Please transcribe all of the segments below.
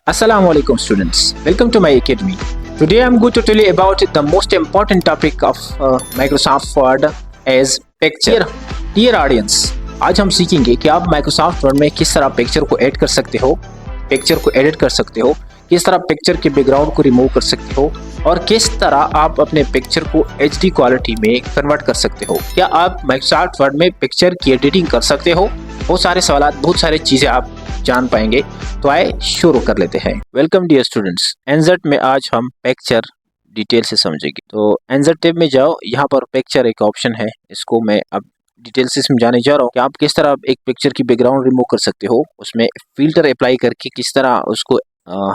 Assalamualaikum students, welcome to my academy. Today I'm going to tell you about the most important topic of Microsoft Word as picture. Dear audience, आज हम सीखेंगे कि आप Microsoft Word में किस तरह picture को ऐड कर सकते हो, पिक्चर को एडिट कर सकते हो, किस तरह पिक्चर के बैकग्राउंड को रिमूव कर सकते हो और किस तरह आप अपने पिक्चर को HD क्वालिटी में कन्वर्ट कर सकते हो। क्या आप Microsoft Word में पिक्चर की एडिटिंग कर सकते हो? बहुत सारे सवाल, बहुत सारी चीज़ें आप जान पाएंगे। तो आए शुरू कर लेते हैं। वेलकम डियर स्टूडेंट्स, एनजेड में आज हम पिक्चर डिटेल से समझेंगे। तो एनजेड टैब में जाओ, यहाँ पर पिक्चर एक ऑप्शन है, इसको मैं अब डिटेल से समझाने जा रहा हूँ कि आप किस तरह एक पिक्चर की बैकग्राउंड रिमूव कर सकते हो, उसमें फिल्टर अप्लाई करके किस तरह उसको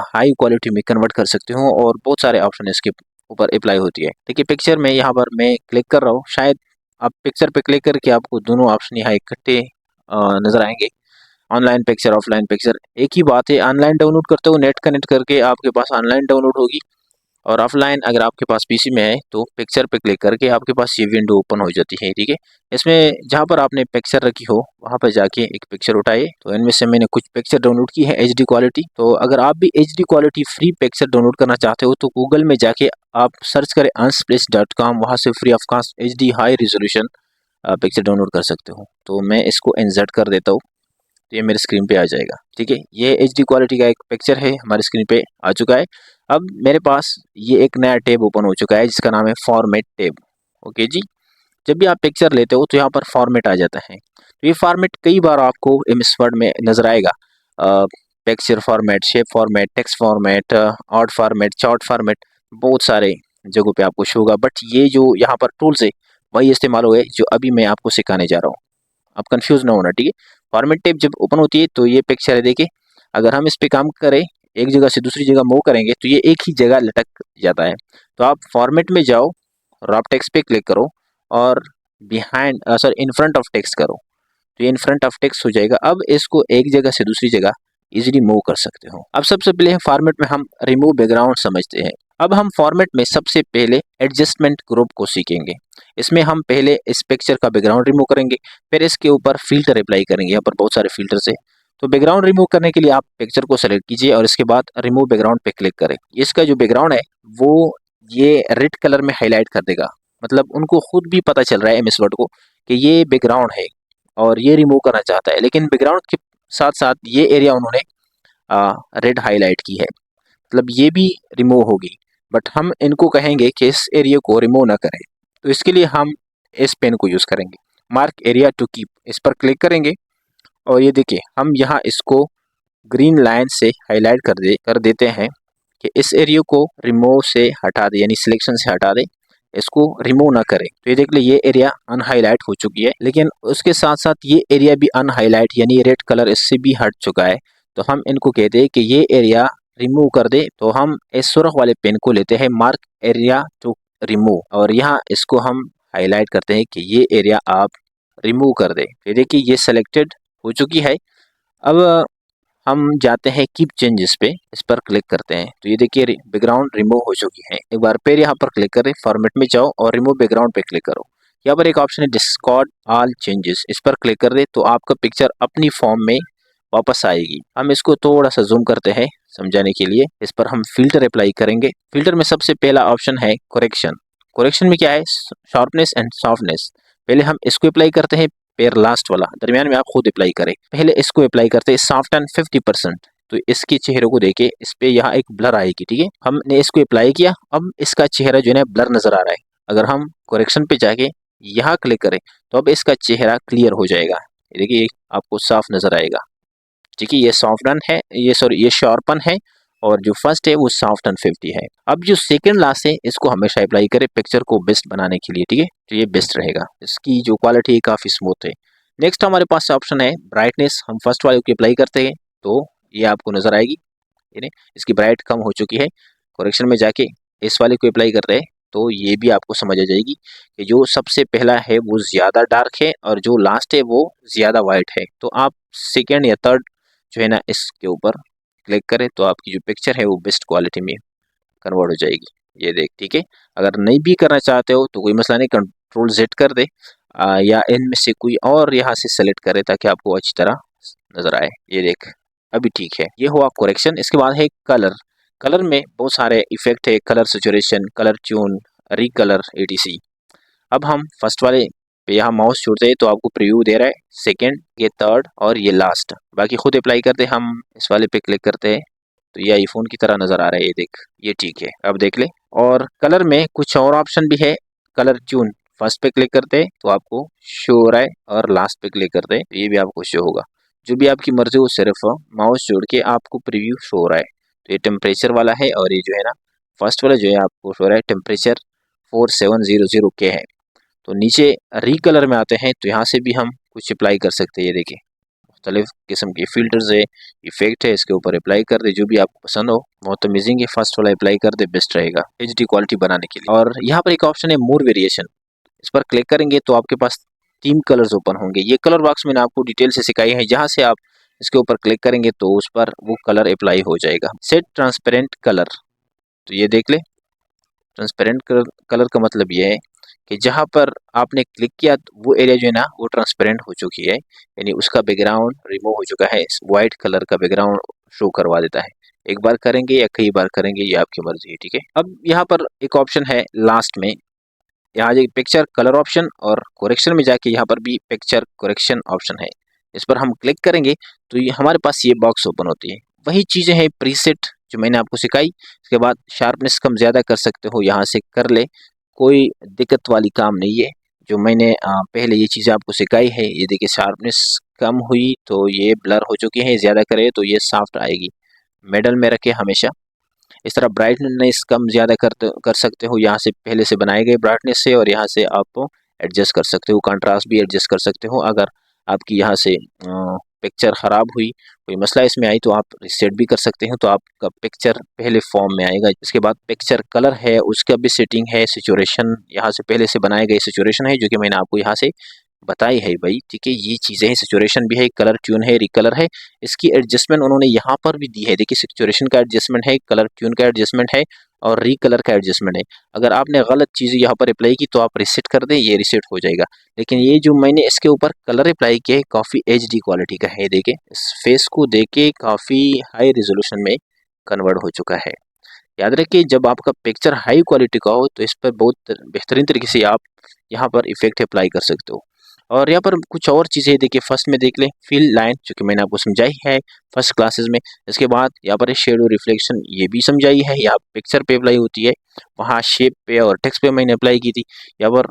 हाई क्वालिटी में कन्वर्ट कर सकते हो और बहुत सारे ऑप्शन इसके ऊपर अप्लाई होती है। देखिए पिक्चर में यहाँ पर मैं क्लिक कर रहा हूँ, शायद आप पिक्चर पे क्लिक करके आपको दोनों ऑप्शन यहाँ इकट्ठे नजर आएंगे। ऑनलाइन पिक्चर, ऑफलाइन पिक्चर एक ही बात है। ऑनलाइन डाउनलोड करते हो, नेट कनेक्ट करके आपके पास ऑनलाइन डाउनलोड होगी, और ऑफलाइन अगर आपके पास पीसी में है तो पिक्चर पे क्लिक करके आपके पास ये विंडो ओपन हो जाती है। ठीक है, इसमें जहाँ पर आपने पिक्चर रखी हो वहाँ पर जाके एक पिक्चर उठाइए। तो इनमें से मैंने कुछ पिक्चर डाउनलोड की है HD क्वालिटी। तो अगर आप भी HD quality free picture download करना चाहते हो तो गूगल में जाके आप सर्च करें unsplash.com, वहाँ से free of cost HD high resolution picture download कर सकते हो। तो मैं इसको इंसर्ट कर देता हूँ, तो ये मेरे स्क्रीन पे आ जाएगा। ठीक है, ये HD क्वालिटी का एक पिक्चर है, हमारी स्क्रीन पे आ चुका है। अब मेरे पास ये एक नया टैब ओपन हो चुका है जिसका नाम है फॉर्मेट टैब। ओके जी, जब भी आप पिक्चर लेते हो तो यहाँ पर फॉर्मेट आ जाता है। तो ये फॉर्मेट कई बार आपको MS वर्ड में नजर आएगा, picture format, shape format, text format, art format, chart format, बहुत सारे जगहों पे आपको शो होगा। बट ये जो यहाँ पर टूल्स है वही इस्तेमाल हुए जो अभी मैं आपको सिखाने जा रहा हूँ, आप कंफ्यूज ना होना। ठीक है, फॉर्मेट टैब जब ओपन होती है तो ये पिक्चर है, देखिए अगर हम इस पे काम करें, एक जगह से दूसरी जगह मूव करेंगे तो ये एक ही जगह लटक जाता है। तो आप फॉर्मेट में जाओ और आप टेक्स्ट पे क्लिक करो और इन फ्रंट ऑफ टेक्स्ट करो, तो ये इन फ्रंट ऑफ टेक्स्ट हो जाएगा। अब इसको एक जगह से दूसरी जगह इजीली मूव कर सकते हो। अब सबसे पहले फॉर्मेट में हम रिमूव बैकग्राउंड समझते हैं। अब हम फॉर्मेट में सबसे पहले एडजस्टमेंट ग्रुप को सीखेंगे। इसमें हम पहले इस पिक्चर का बैकग्राउंड रिमूव करेंगे, फिर इसके ऊपर फिल्टर अप्लाई करेंगे। यहाँ पर बहुत सारे फिल्टर्स है। तो बैकग्राउंड रिमूव करने के लिए आप पिक्चर को सेलेक्ट कीजिए और इसके बाद रिमूव बैकग्राउंड पे क्लिक करें। इसका जो बैकग्राउंड है वो ये रेड कलर में हाईलाइट कर देगा, मतलब उनको खुद भी पता चल रहा है MS वर्ड को कि ये बैकग्राउंड है और ये रिमूव करना चाहता है, लेकिन बैकग्राउंड के साथ साथ ये एरिया उन्होंने रेड हाईलाइट की है, मतलब ये भी रिमूव होगी। बट हम इनको कहेंगे कि इस एरिया को रिमूव ना करें, तो इसके लिए हम इस पेन को यूज़ करेंगे, मार्क एरिया टू कीप, इस पर क्लिक करेंगे और ये देखिए हम यहाँ इसको ग्रीन लाइन से हाईलाइट कर देते हैं कि इस एरिया को रिमूव से हटा दे, यानी सिलेक्शन से हटा दे, इसको रिमूव ना करें। तो ये देख ले ये एरिया अनहाईलाइट हो चुकी है, लेकिन उसके साथ साथ ये एरिया भी अनहाईलाइट यानी रेड कलर इससे भी हट चुका है। तो हम इनको कहते हैं कि ये एरिया रिमूव कर दे। तो हम इस सुर्ख वाले पेन को लेते हैं, मार्क एरिया टू रिमूव, और यहाँ इसको हम हाईलाइट करते हैं कि ये एरिया आप रिमूव कर दे। तो देखिए ये सेलेक्टेड हो चुकी है। अब हम जाते हैं कीप चेंजेस पे, इस पर क्लिक करते हैं तो ये देखिए बैकग्राउंड रिमूव हो चुकी है। एक बार फिर यहाँ पर क्लिक करें, फॉर्मेट में जाओ और रिमूव बैकग्राउंड पे क्लिक करो। यहाँ पर एक ऑप्शन है डिस्कार्ड ऑल चेंजेस, इस पर क्लिक कर दे तो आपका पिक्चर अपनी फॉर्म में वापस आएगी। हम इसको थोड़ा सा जूम करते हैं समझाने के लिए। इस पर हम फिल्टर अप्लाई करेंगे। फिल्टर में सबसे पहला ऑप्शन है करेक्शन। करेक्शन में क्या है, शार्पनेस एंड सॉफ्टनेस। पहले हम इसको अप्लाई करते हैं, फिर लास्ट वाला दरमियान में आप खुद अप्लाई करें। पहले इसको अप्लाई करते हैं सॉफ्ट एंड 50%, तो इसके चेहरे को देखे इस पे यहाँ एक ब्लर आएगी। ठीक है, हमने इसको अप्लाई किया, अब इसका चेहरा जो है ब्लर नजर आ रहा है। अगर हम करेक्शन पे जाके यहाँ क्लिक करें तो अब इसका चेहरा क्लियर हो जाएगा, देखिए आपको साफ नजर आएगा। ठीक है, ये सॉफ्टन है, ये शार्पन है, और जो फर्स्ट है वो सॉफ्ट एंड 50 है। अब जो सेकंड लास्ट है इसको हमेशा अप्लाई करें पिक्चर को बेस्ट बनाने के लिए। ठीक है, तो ये बेस्ट रहेगा, इसकी जो क्वालिटी है काफ़ी स्मूथ है। नेक्स्ट हमारे पास ऑप्शन है ब्राइटनेस। हम फर्स्ट वाले को अप्लाई करते हैं तो ये आपको नजर आएगी, इसकी ब्राइट कम हो चुकी है। करेक्शन में जाके इस वाले को अप्लाई करते हैं तो ये भी आपको समझ आ जाएगी कि जो सबसे पहला है वो ज़्यादा डार्क है और जो लास्ट है वो ज़्यादा वाइट है। तो आप सेकेंड या थर्ड जो है ना इसके ऊपर क्लिक करें तो आपकी जो पिक्चर है वो बेस्ट क्वालिटी में कन्वर्ट हो जाएगी। ये देख, ठीक है, अगर नहीं भी करना चाहते हो तो कोई मसला नहीं, कंट्रोल Z कर दे या इनमें से कोई और यहाँ से सेलेक्ट करें ताकि आपको अच्छी तरह नज़र आए। ये देख, अभी ठीक है। ये हुआ करेक्शन। इसके बाद है कलर। कलर में बहुत सारे इफेक्ट है, colour saturation, colour tune, recolour, etc. अब हम फर्स्ट वाले पे यहाँ माउस छोड़ते हैं तो आपको प्रीव्यू दे रहा है, सेकंड, ये थर्ड और ये लास्ट। बाकी खुद अप्लाई करते हैं। हम इस वाले पे क्लिक करते हैं तो ये आईफोन की तरह नजर आ रहा है, ये देख, ये ठीक है। अब देख ले। और कलर में कुछ और ऑप्शन भी है, कलर ट्यून। फर्स्ट पे क्लिक करते हैं तो आपको शो हो रहा है और लास्ट पे क्लिक करते हैं तो ये भी आपको शो होगा। जो भी आपकी मर्जी हो, सिर्फ माउस जोड़ के आपको प्रीव्यू शो हो रहा है। तो ये टेम्परेचर वाला है और ये जो है ना फर्स्ट वाला जो है आपको शो हो रहा है टेम्परेचर 4700 के है। तो नीचे रिकलर में आते हैं तो यहाँ से भी हम कुछ अप्लाई कर सकते हैं। ये देखिए मुख्तलिफ किस्म के फिल्टर्स है, इफेक्ट है, इसके ऊपर अप्लाई कर दे जो भी आपको पसंद हो। बहुत अमेजिंग है, फर्स्ट वाला अप्लाई कर दे, बेस्ट रहेगा HD क्वालिटी बनाने के लिए। और यहाँ पर एक ऑप्शन है मोर वेरिएशन, इस पर क्लिक करेंगे तो आपके पास 3 कलर्स ओपन होंगे। ये कलर बॉक्स मैंने आपको डिटेल से सिखाई है, जहाँ से आप इसके ऊपर क्लिक करेंगे तो उस पर वो कलर अप्लाई हो जाएगा। सेट ट्रांसपेरेंट कलर, तो ये देख ले, ट्रांसपेरेंट कलर का मतलब ये है कि जहाँ पर आपने क्लिक किया वो एरिया जो है ना वो ट्रांसपेरेंट हो चुकी है, यानी उसका बैकग्राउंड रिमूव हो चुका है, वाइट कलर का बैकग्राउंड शो करवा देता है। एक बार करेंगे या कई बार करेंगे ये आपकी मर्जी है, ठीक है। अब यहाँ पर एक ऑप्शन है लास्ट में, यहाँ जो पिक्चर कलर ऑप्शन और करेक्शन में जाके यहाँ पर भी पिक्चर करेक्शन ऑप्शन है, इस पर हम क्लिक करेंगे तो ये हमारे पास ये बॉक्स ओपन होती है। वही चीज़ें हैं प्रीसेट जो मैंने आपको सिखाई। इसके बाद शार्पनेस कम ज़्यादा कर सकते हो, यहाँ से कर ले, कोई दिक्कत वाली काम नहीं है। जो मैंने पहले ये चीज़ें आपको सिखाई है, ये देखिए शार्पनेस कम हुई तो ये ब्लर हो चुकी है, ज़्यादा करे तो ये सॉफ्ट आएगी। मिडल में रखे हमेशा। इस तरह ब्राइटनेस कम ज़्यादा कर सकते हो यहाँ से पहले से बनाए गए ब्राइटनेस से, और यहाँ से आप एडजस्ट कर सकते हो, कंट्रास्ट भी एडजस्ट कर सकते हो। अगर आपकी यहाँ से पिक्चर ख़राब हुई, कोई मसला इसमें आई तो आप रिसेट भी कर सकते हो, तो आपका पिक्चर पहले फॉर्म में आएगा। इसके बाद पिक्चर कलर है, उसका भी सेटिंग है, सिचुएशन यहाँ से पहले से बनाए गए सिचुएशन है जो कि मैंने आपको यहाँ से बताई है भाई, ठीक है। ये चीज़ें हैं, सिचुएशन भी है, कलर ट्यून है, रिकलर है, इसकी एडजस्टमेंट उन्होंने यहाँ पर भी दी है। देखिए सिचुएशन का एडजस्टमेंट है, कलर ट्यून का एडजस्टमेंट है और रिकलर का एडजस्टमेंट है। अगर आपने गलत चीज़ यहाँ पर अप्लाई की तो आप रिसेट कर दें, ये रिसेट हो जाएगा। लेकिन ये जो मैंने इसके ऊपर कलर अप्लाई किया है काफ़ी HD क्वालिटी का है, देखिए इस फेस को देख के काफ़ी हाई रेजोल्यूशन में कन्वर्ट हो चुका है। याद रखिए जब आपका पिक्चर हाई क्वालिटी का हो तो इस पर बहुत बेहतरीन तरीके से आप यहाँ पर इफेक्ट अप्लाई कर सकते हो। और यहाँ पर कुछ और चीज़ें देखिए, फर्स्ट में देख लें फिल लाइन जो कि मैंने आपको समझाई है फर्स्ट क्लासेस में। इसके बाद यहाँ पर शेडो रिफ्लेक्शन, ये भी समझाई है, यहाँ पिक्चर पे अप्लाई होती है, वहाँ शेप पे और टेक्स्ट पे मैंने अप्लाई की थी। यहाँ पर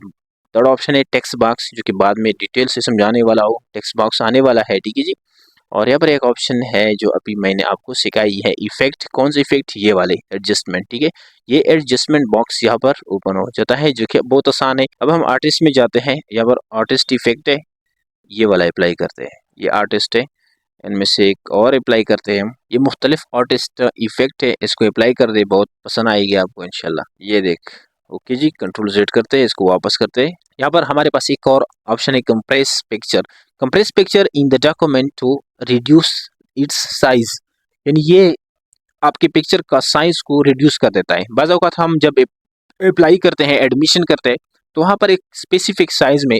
थर्ड ऑप्शन है टेक्स्ट बॉक्स, जो कि बाद में डिटेल से समझाने वाला हो, टेक्स्ट बॉक्स आने वाला है, ठीक है जी। और यहाँ पर एक ऑप्शन है जो अभी मैंने आपको सिखाई है, इफेक्ट। कौन से इफेक्ट? ये वाले एडजस्टमेंट, ठीक है। ये एडजस्टमेंट बॉक्स यहाँ पर ओपन हो जाता है जो कि बहुत आसान है। अब हम आर्टिस्ट में जाते हैं, यहाँ पर आर्टिस्ट इफेक्ट है, ये वाला अप्लाई करते हैं। ये आर्टिस्ट है, इनमें से एक और अप्लाई करते हैं हम। ये मुख्तलिफ आर्टिस्ट इफेक्ट है, इसको अप्लाई कर दे, बहुत पसंद आएगी आपको इंशाल्लाह। ये देख, ओके जी, कंट्रोल Z करते हैं, इसको वापस करते हैं। यहाँ पर हमारे पास एक और ऑप्शन है compress picture. Compress picture in the document to reduce its size, यानी ये आपके पिक्चर का साइज को रिड्यूस कर देता है। बाज़ औक़ात हम जब अप्लाई करते हैं, एडमिशन करते हैं, तो वहाँ पर एक स्पेसिफिक साइज में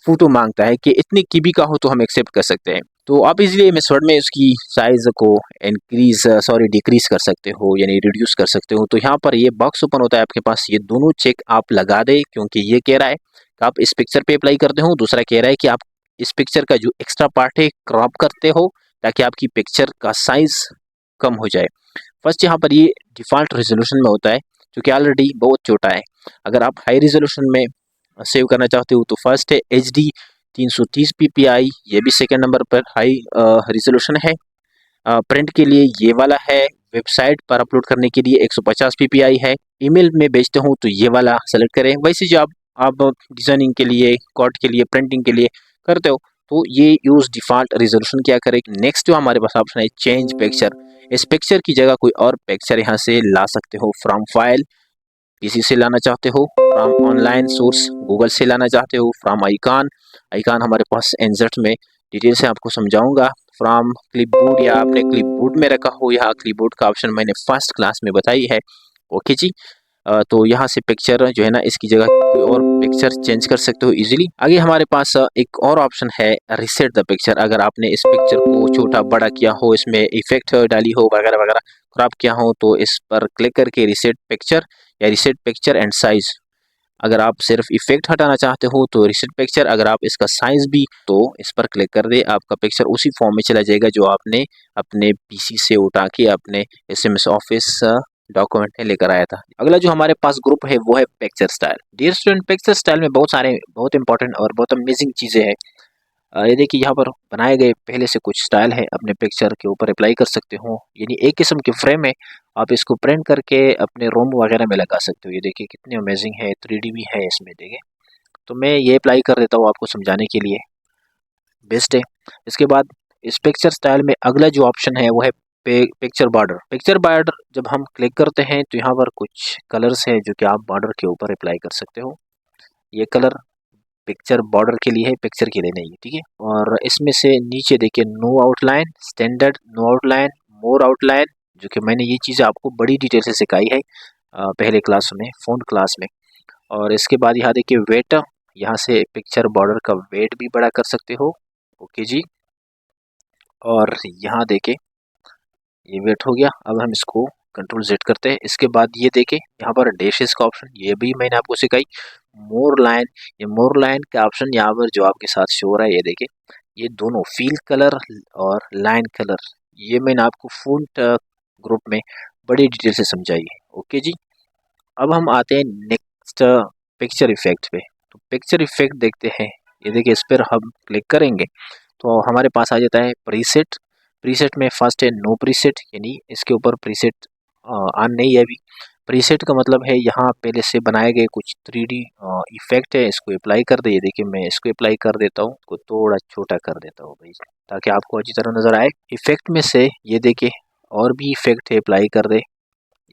फोटो मांगता है कि इतने KB का हो तो हम एक्सेप्ट कर सकते हैं। तो आप इजीली मेथड में उसकी साइज़ को डिक्रीज कर सकते हो, यानी रिड्यूस कर सकते हो। तो यहाँ पर ये बॉक्स ओपन होता है आपके पास, ये दोनों चेक आप लगा दे, क्योंकि ये कह रहा है कि आप इस पिक्चर पे अप्लाई करते हो, दूसरा कह रहा है कि आप इस पिक्चर का जो एक्स्ट्रा पार्ट है क्रॉप करते हो ताकि आपकी पिक्चर का साइज कम हो जाए। फर्स्ट यहाँ पर ये डिफ़ॉल्ट रेजोल्यूशन में होता है जो कि ऑलरेडी बहुत छोटा है। अगर आप हाई रेजोल्यूशन में सेव करना चाहते हो तो फर्स्ट है HD 330 PPI, ये भी सेकंड नंबर पर हाई रेजोल्यूशन है। प्रिंट के लिए ये वाला है, वेबसाइट पर अपलोड करने के लिए 150 PPI है, ईमेल में भेजते हो तो ये वाला सेलेक्ट करें। वैसे जो आप डिज़ाइनिंग के लिए, कोड के लिए, प्रिंटिंग के लिए करते हो तो ये यूज़ डिफ़ॉल्ट रेजोल्यूशन क्या करें। नेक्स्ट जो हमारे पास ऑप्शन है चेंज पिक्चर, इस पिक्चर की जगह कोई और पिक्चर यहाँ से ला सकते हो। फ्रॉम फाइल, PC से लाना चाहते हो, फ्रॉम ऑनलाइन सोर्स, गूगल से लाना चाहते हो, फ्रॉम आइकॉन, आइकॉन हमारे पास NZ में डिटेल से आपको समझाऊंगा, फ्रॉम क्लिपबोर्ड, या आपने क्लिपबोर्ड में रखा हो, यहाँ क्लिपबोर्ड का ऑप्शन मैंने फर्स्ट क्लास में बताई है, ओके जी। तो यहाँ से पिक्चर जो है ना, इसकी जगह कोई और पिक्चर चेंज कर सकते हो इजीली। आगे हमारे पास एक और ऑप्शन है रिसेट द पिक्चर। अगर आपने इस पिक्चर को छोटा बड़ा किया हो, इसमें इफेक्ट डाली हो वगैरह वगैरह, क्रॉप किया हो, तो इस पर क्लिक करके रिसेट पिक्चर या रिसेट पिक्चर एंड साइज। अगर आप सिर्फ इफेक्ट हटाना चाहते हो तो रिसेट पिक्चर, अगर आप इसका साइज भी, तो इस पर क्लिक कर दे, आपका पिक्चर उसी फॉर्म में चला जाएगा जो आपने अपने पीसी से उठा के अपने एसएमएस ऑफिस डॉक्यूमेंट में लेकर आया था। अगला जो हमारे पास ग्रुप है वो है picture style. Dear student, picture style में बहुत इंपॉर्टेंट और बहुत अमेजिंग चीज़ें हैं। ये देखिए, यहाँ पर बनाए गए पहले से कुछ स्टाइल है, अपने पिक्चर के ऊपर अप्लाई कर सकते हो। यानी एक किस्म के फ्रेम है, आप इसको प्रिंट करके अपने रूम वगैरह में लगा सकते हो। ये देखिए कितनी अमेजिंग है, 3D भी है इसमें, देखिए। तो मैं ये अप्लाई कर देता हूँ आपको समझाने के लिए, बेस्ट है। इसके बाद इस पिक्चर स्टाइल में अगला जो ऑप्शन है वो है पिक्चर बॉर्डर। पिक्चर बॉर्डर जब हम क्लिक करते हैं तो यहाँ पर कुछ कलर्स हैं जो कि आप बॉर्डर के ऊपर अप्लाई कर सकते हो। ये कलर पिक्चर बॉर्डर के लिए है, पिक्चर के लिए नहीं है, ठीक है। और इसमें से नीचे देखिए, no outline, standard, no outline, more outline, जो कि मैंने ये चीज़ें आपको बड़ी डिटेल से सिखाई है पहले क्लास में, फ़ोन क्लास में। और इसके बाद यहाँ देखिए वेट, यहाँ से पिक्चर बॉर्डर का वेट भी बड़ा कर सकते हो। ओके जी। और यहाँ देखिए ये वेट हो गया। अब हम इसको कंट्रोल जेड करते हैं। इसके बाद ये देखें यहाँ पर डैशेस का ऑप्शन, ये भी मैंने आपको सिखाई। मोर लाइन, ये मोर लाइन का ऑप्शन यहाँ पर जो आपके साथ शो हो रहा है, ये देखें, ये दोनों फील कलर और लाइन कलर, ये मैंने आपको फ़ॉन्ट ग्रुप में बड़ी डिटेल से समझाई है। ओके जी। अब हम आते हैं नेक्स्ट पिक्चर इफेक्ट पे। तो पिक्चर इफेक्ट देखते हैं। ये देखिए, इस पर हम क्लिक करेंगे तो हमारे पास आ जाता है प्रीसेट। प्रीसेट में फर्स्ट है नो प्रीसेट, यानी इसके ऊपर प्रीसेट ऑन नहीं है अभी। प्रीसेट का मतलब है यहाँ पहले से बनाए गए कुछ 3D इफेक्ट है, इसको अप्लाई कर दे। ये देखिए मैं इसको अप्लाई कर देता हूँ, इसको थोड़ा छोटा कर देता हूँ भाई, ताकि आपको अच्छी तरह नज़र आए। इफेक्ट में से ये देखिए और भी इफेक्ट है, अप्लाई कर दे।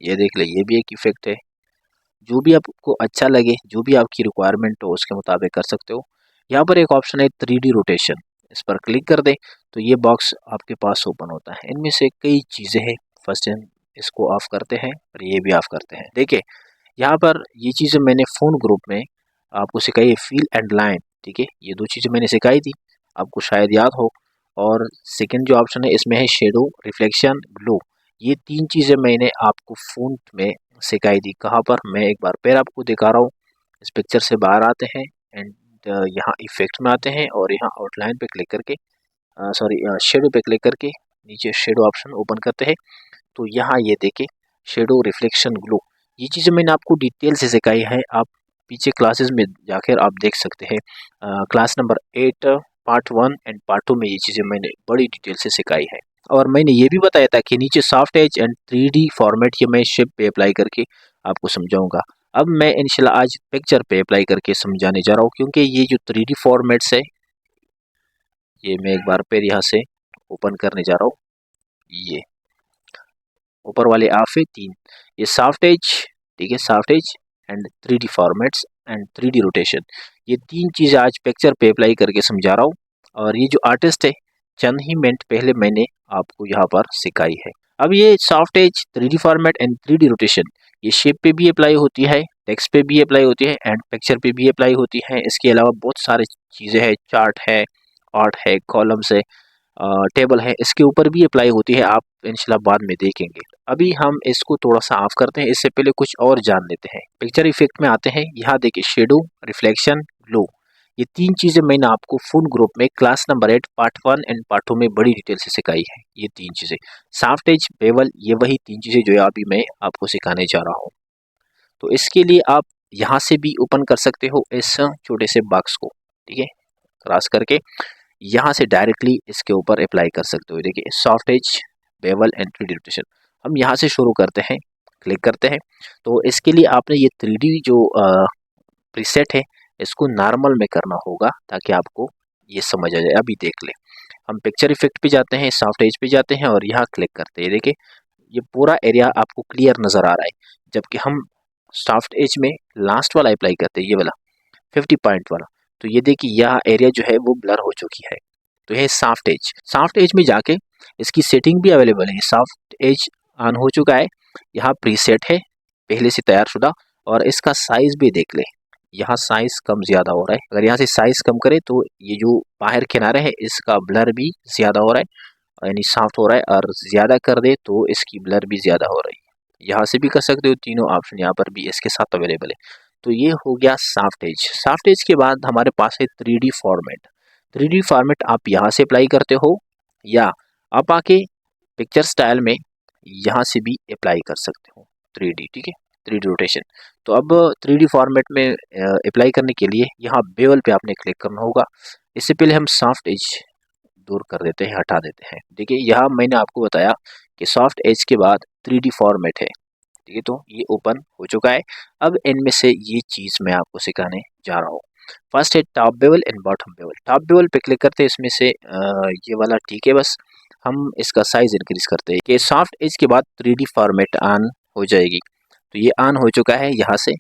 ये देख ले, ये भी एक इफेक्ट है। जो भी आपको अच्छा लगे, जो भी आपकी रिक्वायरमेंट हो, उसके मुताबिक कर सकते हो। यहाँ पर एक ऑप्शन है 3D रोटेशन, इस पर क्लिक कर दें तो ये बॉक्स आपके पास ओपन होता है। इनमें से कई चीज़ें हैं। फर्स्ट हम इसको ऑफ करते हैं और ये भी ऑफ करते हैं। देखिए यहाँ पर ये चीज़ें मैंने फ़ोन ग्रुप में आपको सिखाई है, फील एंड लाइन, ठीक है। ये दो चीज़ें मैंने सिखाई थी, आपको शायद याद हो। और सेकंड जो ऑप्शन है इसमें है शेडो, रिफ्लेक्शन, ग्लो। ये तीन चीज़ें मैंने आपको फ़ोन में सिखाई थी। कहाँ पर, मैं एक बार फिर आपको दिखा रहा हूँ। इस पिक्चर से बाहर आते हैं एंड यहाँ इफेक्ट में आते हैं और यहाँ आउटलाइन पे क्लिक करके, सॉरी शेडो पे क्लिक करके नीचे शेडो ऑप्शन ओपन करते हैं। तो यहाँ ये देखें, शेडो, रिफ्लेक्शन, ग्लो, ये चीज़ें मैंने आपको डिटेल से सिखाई है। आप पीछे क्लासेस में जाकर आप देख सकते हैं। Class number 8 part 1 and part 2 में ये चीज़ें मैंने बड़ी डिटेल से सिखाई है। और मैंने ये भी बताया था कि नीचे soft edge and 3D format, ये मैं शेप पे अप्लाई करके आपको समझाऊंगा। अब मैं इंशाल्लाह आज पिक्चर पे अप्लाई करके समझाने जा रहा हूँ, क्योंकि ये जो 3D फॉर्मेट्स है, ये मैं एक बार फिर यहाँ से ओपन करने जा रहा हूँ। ये ऊपर वाले ऑफ है 3, ये सॉफ्ट एज, ठीक है, soft edge and 3D formats and 3D rotation, ये तीन चीज़ें आज पिक्चर पे अप्लाई करके समझा रहा हूँ। और ये जो आर्टिस्ट है, चंद ही मिनट पहले मैंने आपको यहाँ पर सिखाई है। अब ये soft edge, 3D format and 3D rotation, ये शेप पे भी अप्लाई होती है, टेक्स्ट पे भी अप्लाई होती है एंड पिक्चर पे भी अप्लाई होती है। इसके अलावा बहुत सारी चीज़ें हैं, चार्ट है, आर्ट है, कॉलम्स है, टेबल है, इसके ऊपर भी अप्लाई होती है। आप इंशाल्लाह बाद में देखेंगे। अभी हम इसको थोड़ा सा ऑफ करते हैं, इससे पहले कुछ और जान लेते हैं। पिक्चर इफेक्ट में आते हैं, यहाँ देखिए शेडो, रिफ्लेक्शन, ग्लो, ये तीन चीज़ें मैंने आपको फुल ग्रुप में class number 8 part 1 and part 2 में बड़ी डिटेल से सिखाई है। ये तीन चीज़ें, सॉफ्ट एज, बेवल, ये वही तीन चीज़ें जो अभी मैं आपको सिखाने जा रहा हूँ। तो इसके लिए आप यहाँ से भी ओपन कर सकते हो इस छोटे से बॉक्स को, ठीक है, क्रॉस करके यहाँ से डायरेक्टली इसके ऊपर अप्लाई कर सकते हो। देखिए soft edge, bevel and 3D rotation, हम यहाँ से शुरू करते हैं, क्लिक करते हैं। तो इसके लिए आपने ये 3D जो प्रीसेट है, इसको नॉर्मल में करना होगा ताकि आपको ये समझ आ जाए। अभी देख ले, हम पिक्चर इफेक्ट पे जाते हैं, सॉफ्ट एज पे जाते हैं और यहाँ क्लिक करते हैं। देखिए ये पूरा एरिया आपको क्लियर नज़र आ रहा है, जबकि हम सॉफ्ट एज में लास्ट वाला अप्लाई करते हैं, ये वाला 50 पॉइंट वाला। तो ये देखिए यह एरिया जो है वो ब्लर हो चुकी है। तो ये सॉफ्ट एज, सॉफ्ट एज में जाके इसकी सेटिंग भी अवेलेबल है। सॉफ्ट एज ऑन हो चुका है, यहाँ प्रीसेट है, पहले से तैयार शुदा। और इसका साइज भी देख ले, यहाँ साइज कम ज़्यादा हो रहा है। अगर यहाँ से साइज कम करे तो ये जो बाहर किनारे है इसका ब्लर भी ज़्यादा हो रहा है, यानी सॉफ्ट हो रहा है। और ज़्यादा कर दे तो इसकी ब्लर भी ज़्यादा हो रही है। यहाँ से भी कर सकते हो, तीनों ऑप्शन यहाँ पर भी इसके साथ अवेलेबल है। तो ये हो गया सॉफ्ट एज। सॉफ्ट एज के बाद हमारे पास है 3D फॉर्मेट। 3D फॉर्मेट आप यहाँ से अप्लाई करते हो या आप आके पिक्चर स्टाइल में यहाँ से भी अप्लाई कर सकते हो 3D, ठीक है, 3D रोटेशन। तो अब 3D फॉर्मेट में अप्लाई करने के लिए यहाँ बेवल पे आपने क्लिक करना होगा। इससे पहले हम सॉफ्ट एज दूर कर देते हैं, हटा देते हैं। देखिए यहाँ मैंने आपको बताया कि सॉफ्ट एज के बाद 3D फॉर्मेट है, ठीक है, तो ये ओपन हो चुका है। अब इनमें से ये चीज़ मैं आपको सिखाने जा रहा हूँ। फर्स्ट है top bevel and bottom bevel. Top bevel पे क्लिक करते हैं, इसमें से ये वाला ठीक है। बस हम इसका साइज इंक्रीज करते हैं कि सॉफ्ट एज के बाद 3D फॉर्मेट ऑन हो जाएगी। तो ये ऑन हो चुका है यहाँ से।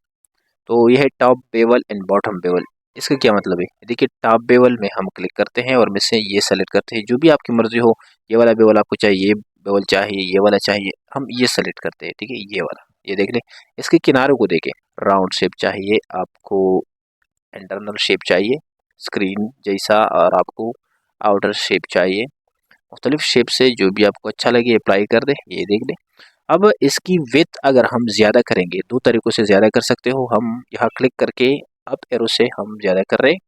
तो ये है top bevel and bottom bevel. इसका क्या मतलब है? देखिए टॉप बेवल में हम क्लिक करते हैं और में से ये सेलेक्ट करते हैं, जो भी आपकी मर्जी हो। ये वाला बेवल आपको चाहिए, ये बेवल चाहिए, ये वाला चाहिए, हम ये सेलेक्ट करते हैं, ठीक है, ये वाला। ये देख लें, इसके किनारों को देखें, राउंड शेप चाहिए आपको, इंटरनल शेप चाहिए स्क्रीन जैसा, और आपको आउटर शेप चाहिए। मुख्तलिफ शेप से जो भी आपको अच्छा लगे अप्लाई कर दे। ये देख लें। अब इसकी विड्थ अगर हम ज़्यादा करेंगे, दो तरीक़ों से ज़्यादा कर सकते हो। हम यहाँ क्लिक करके अप एरो से हम ज़्यादा कर रहे हैं,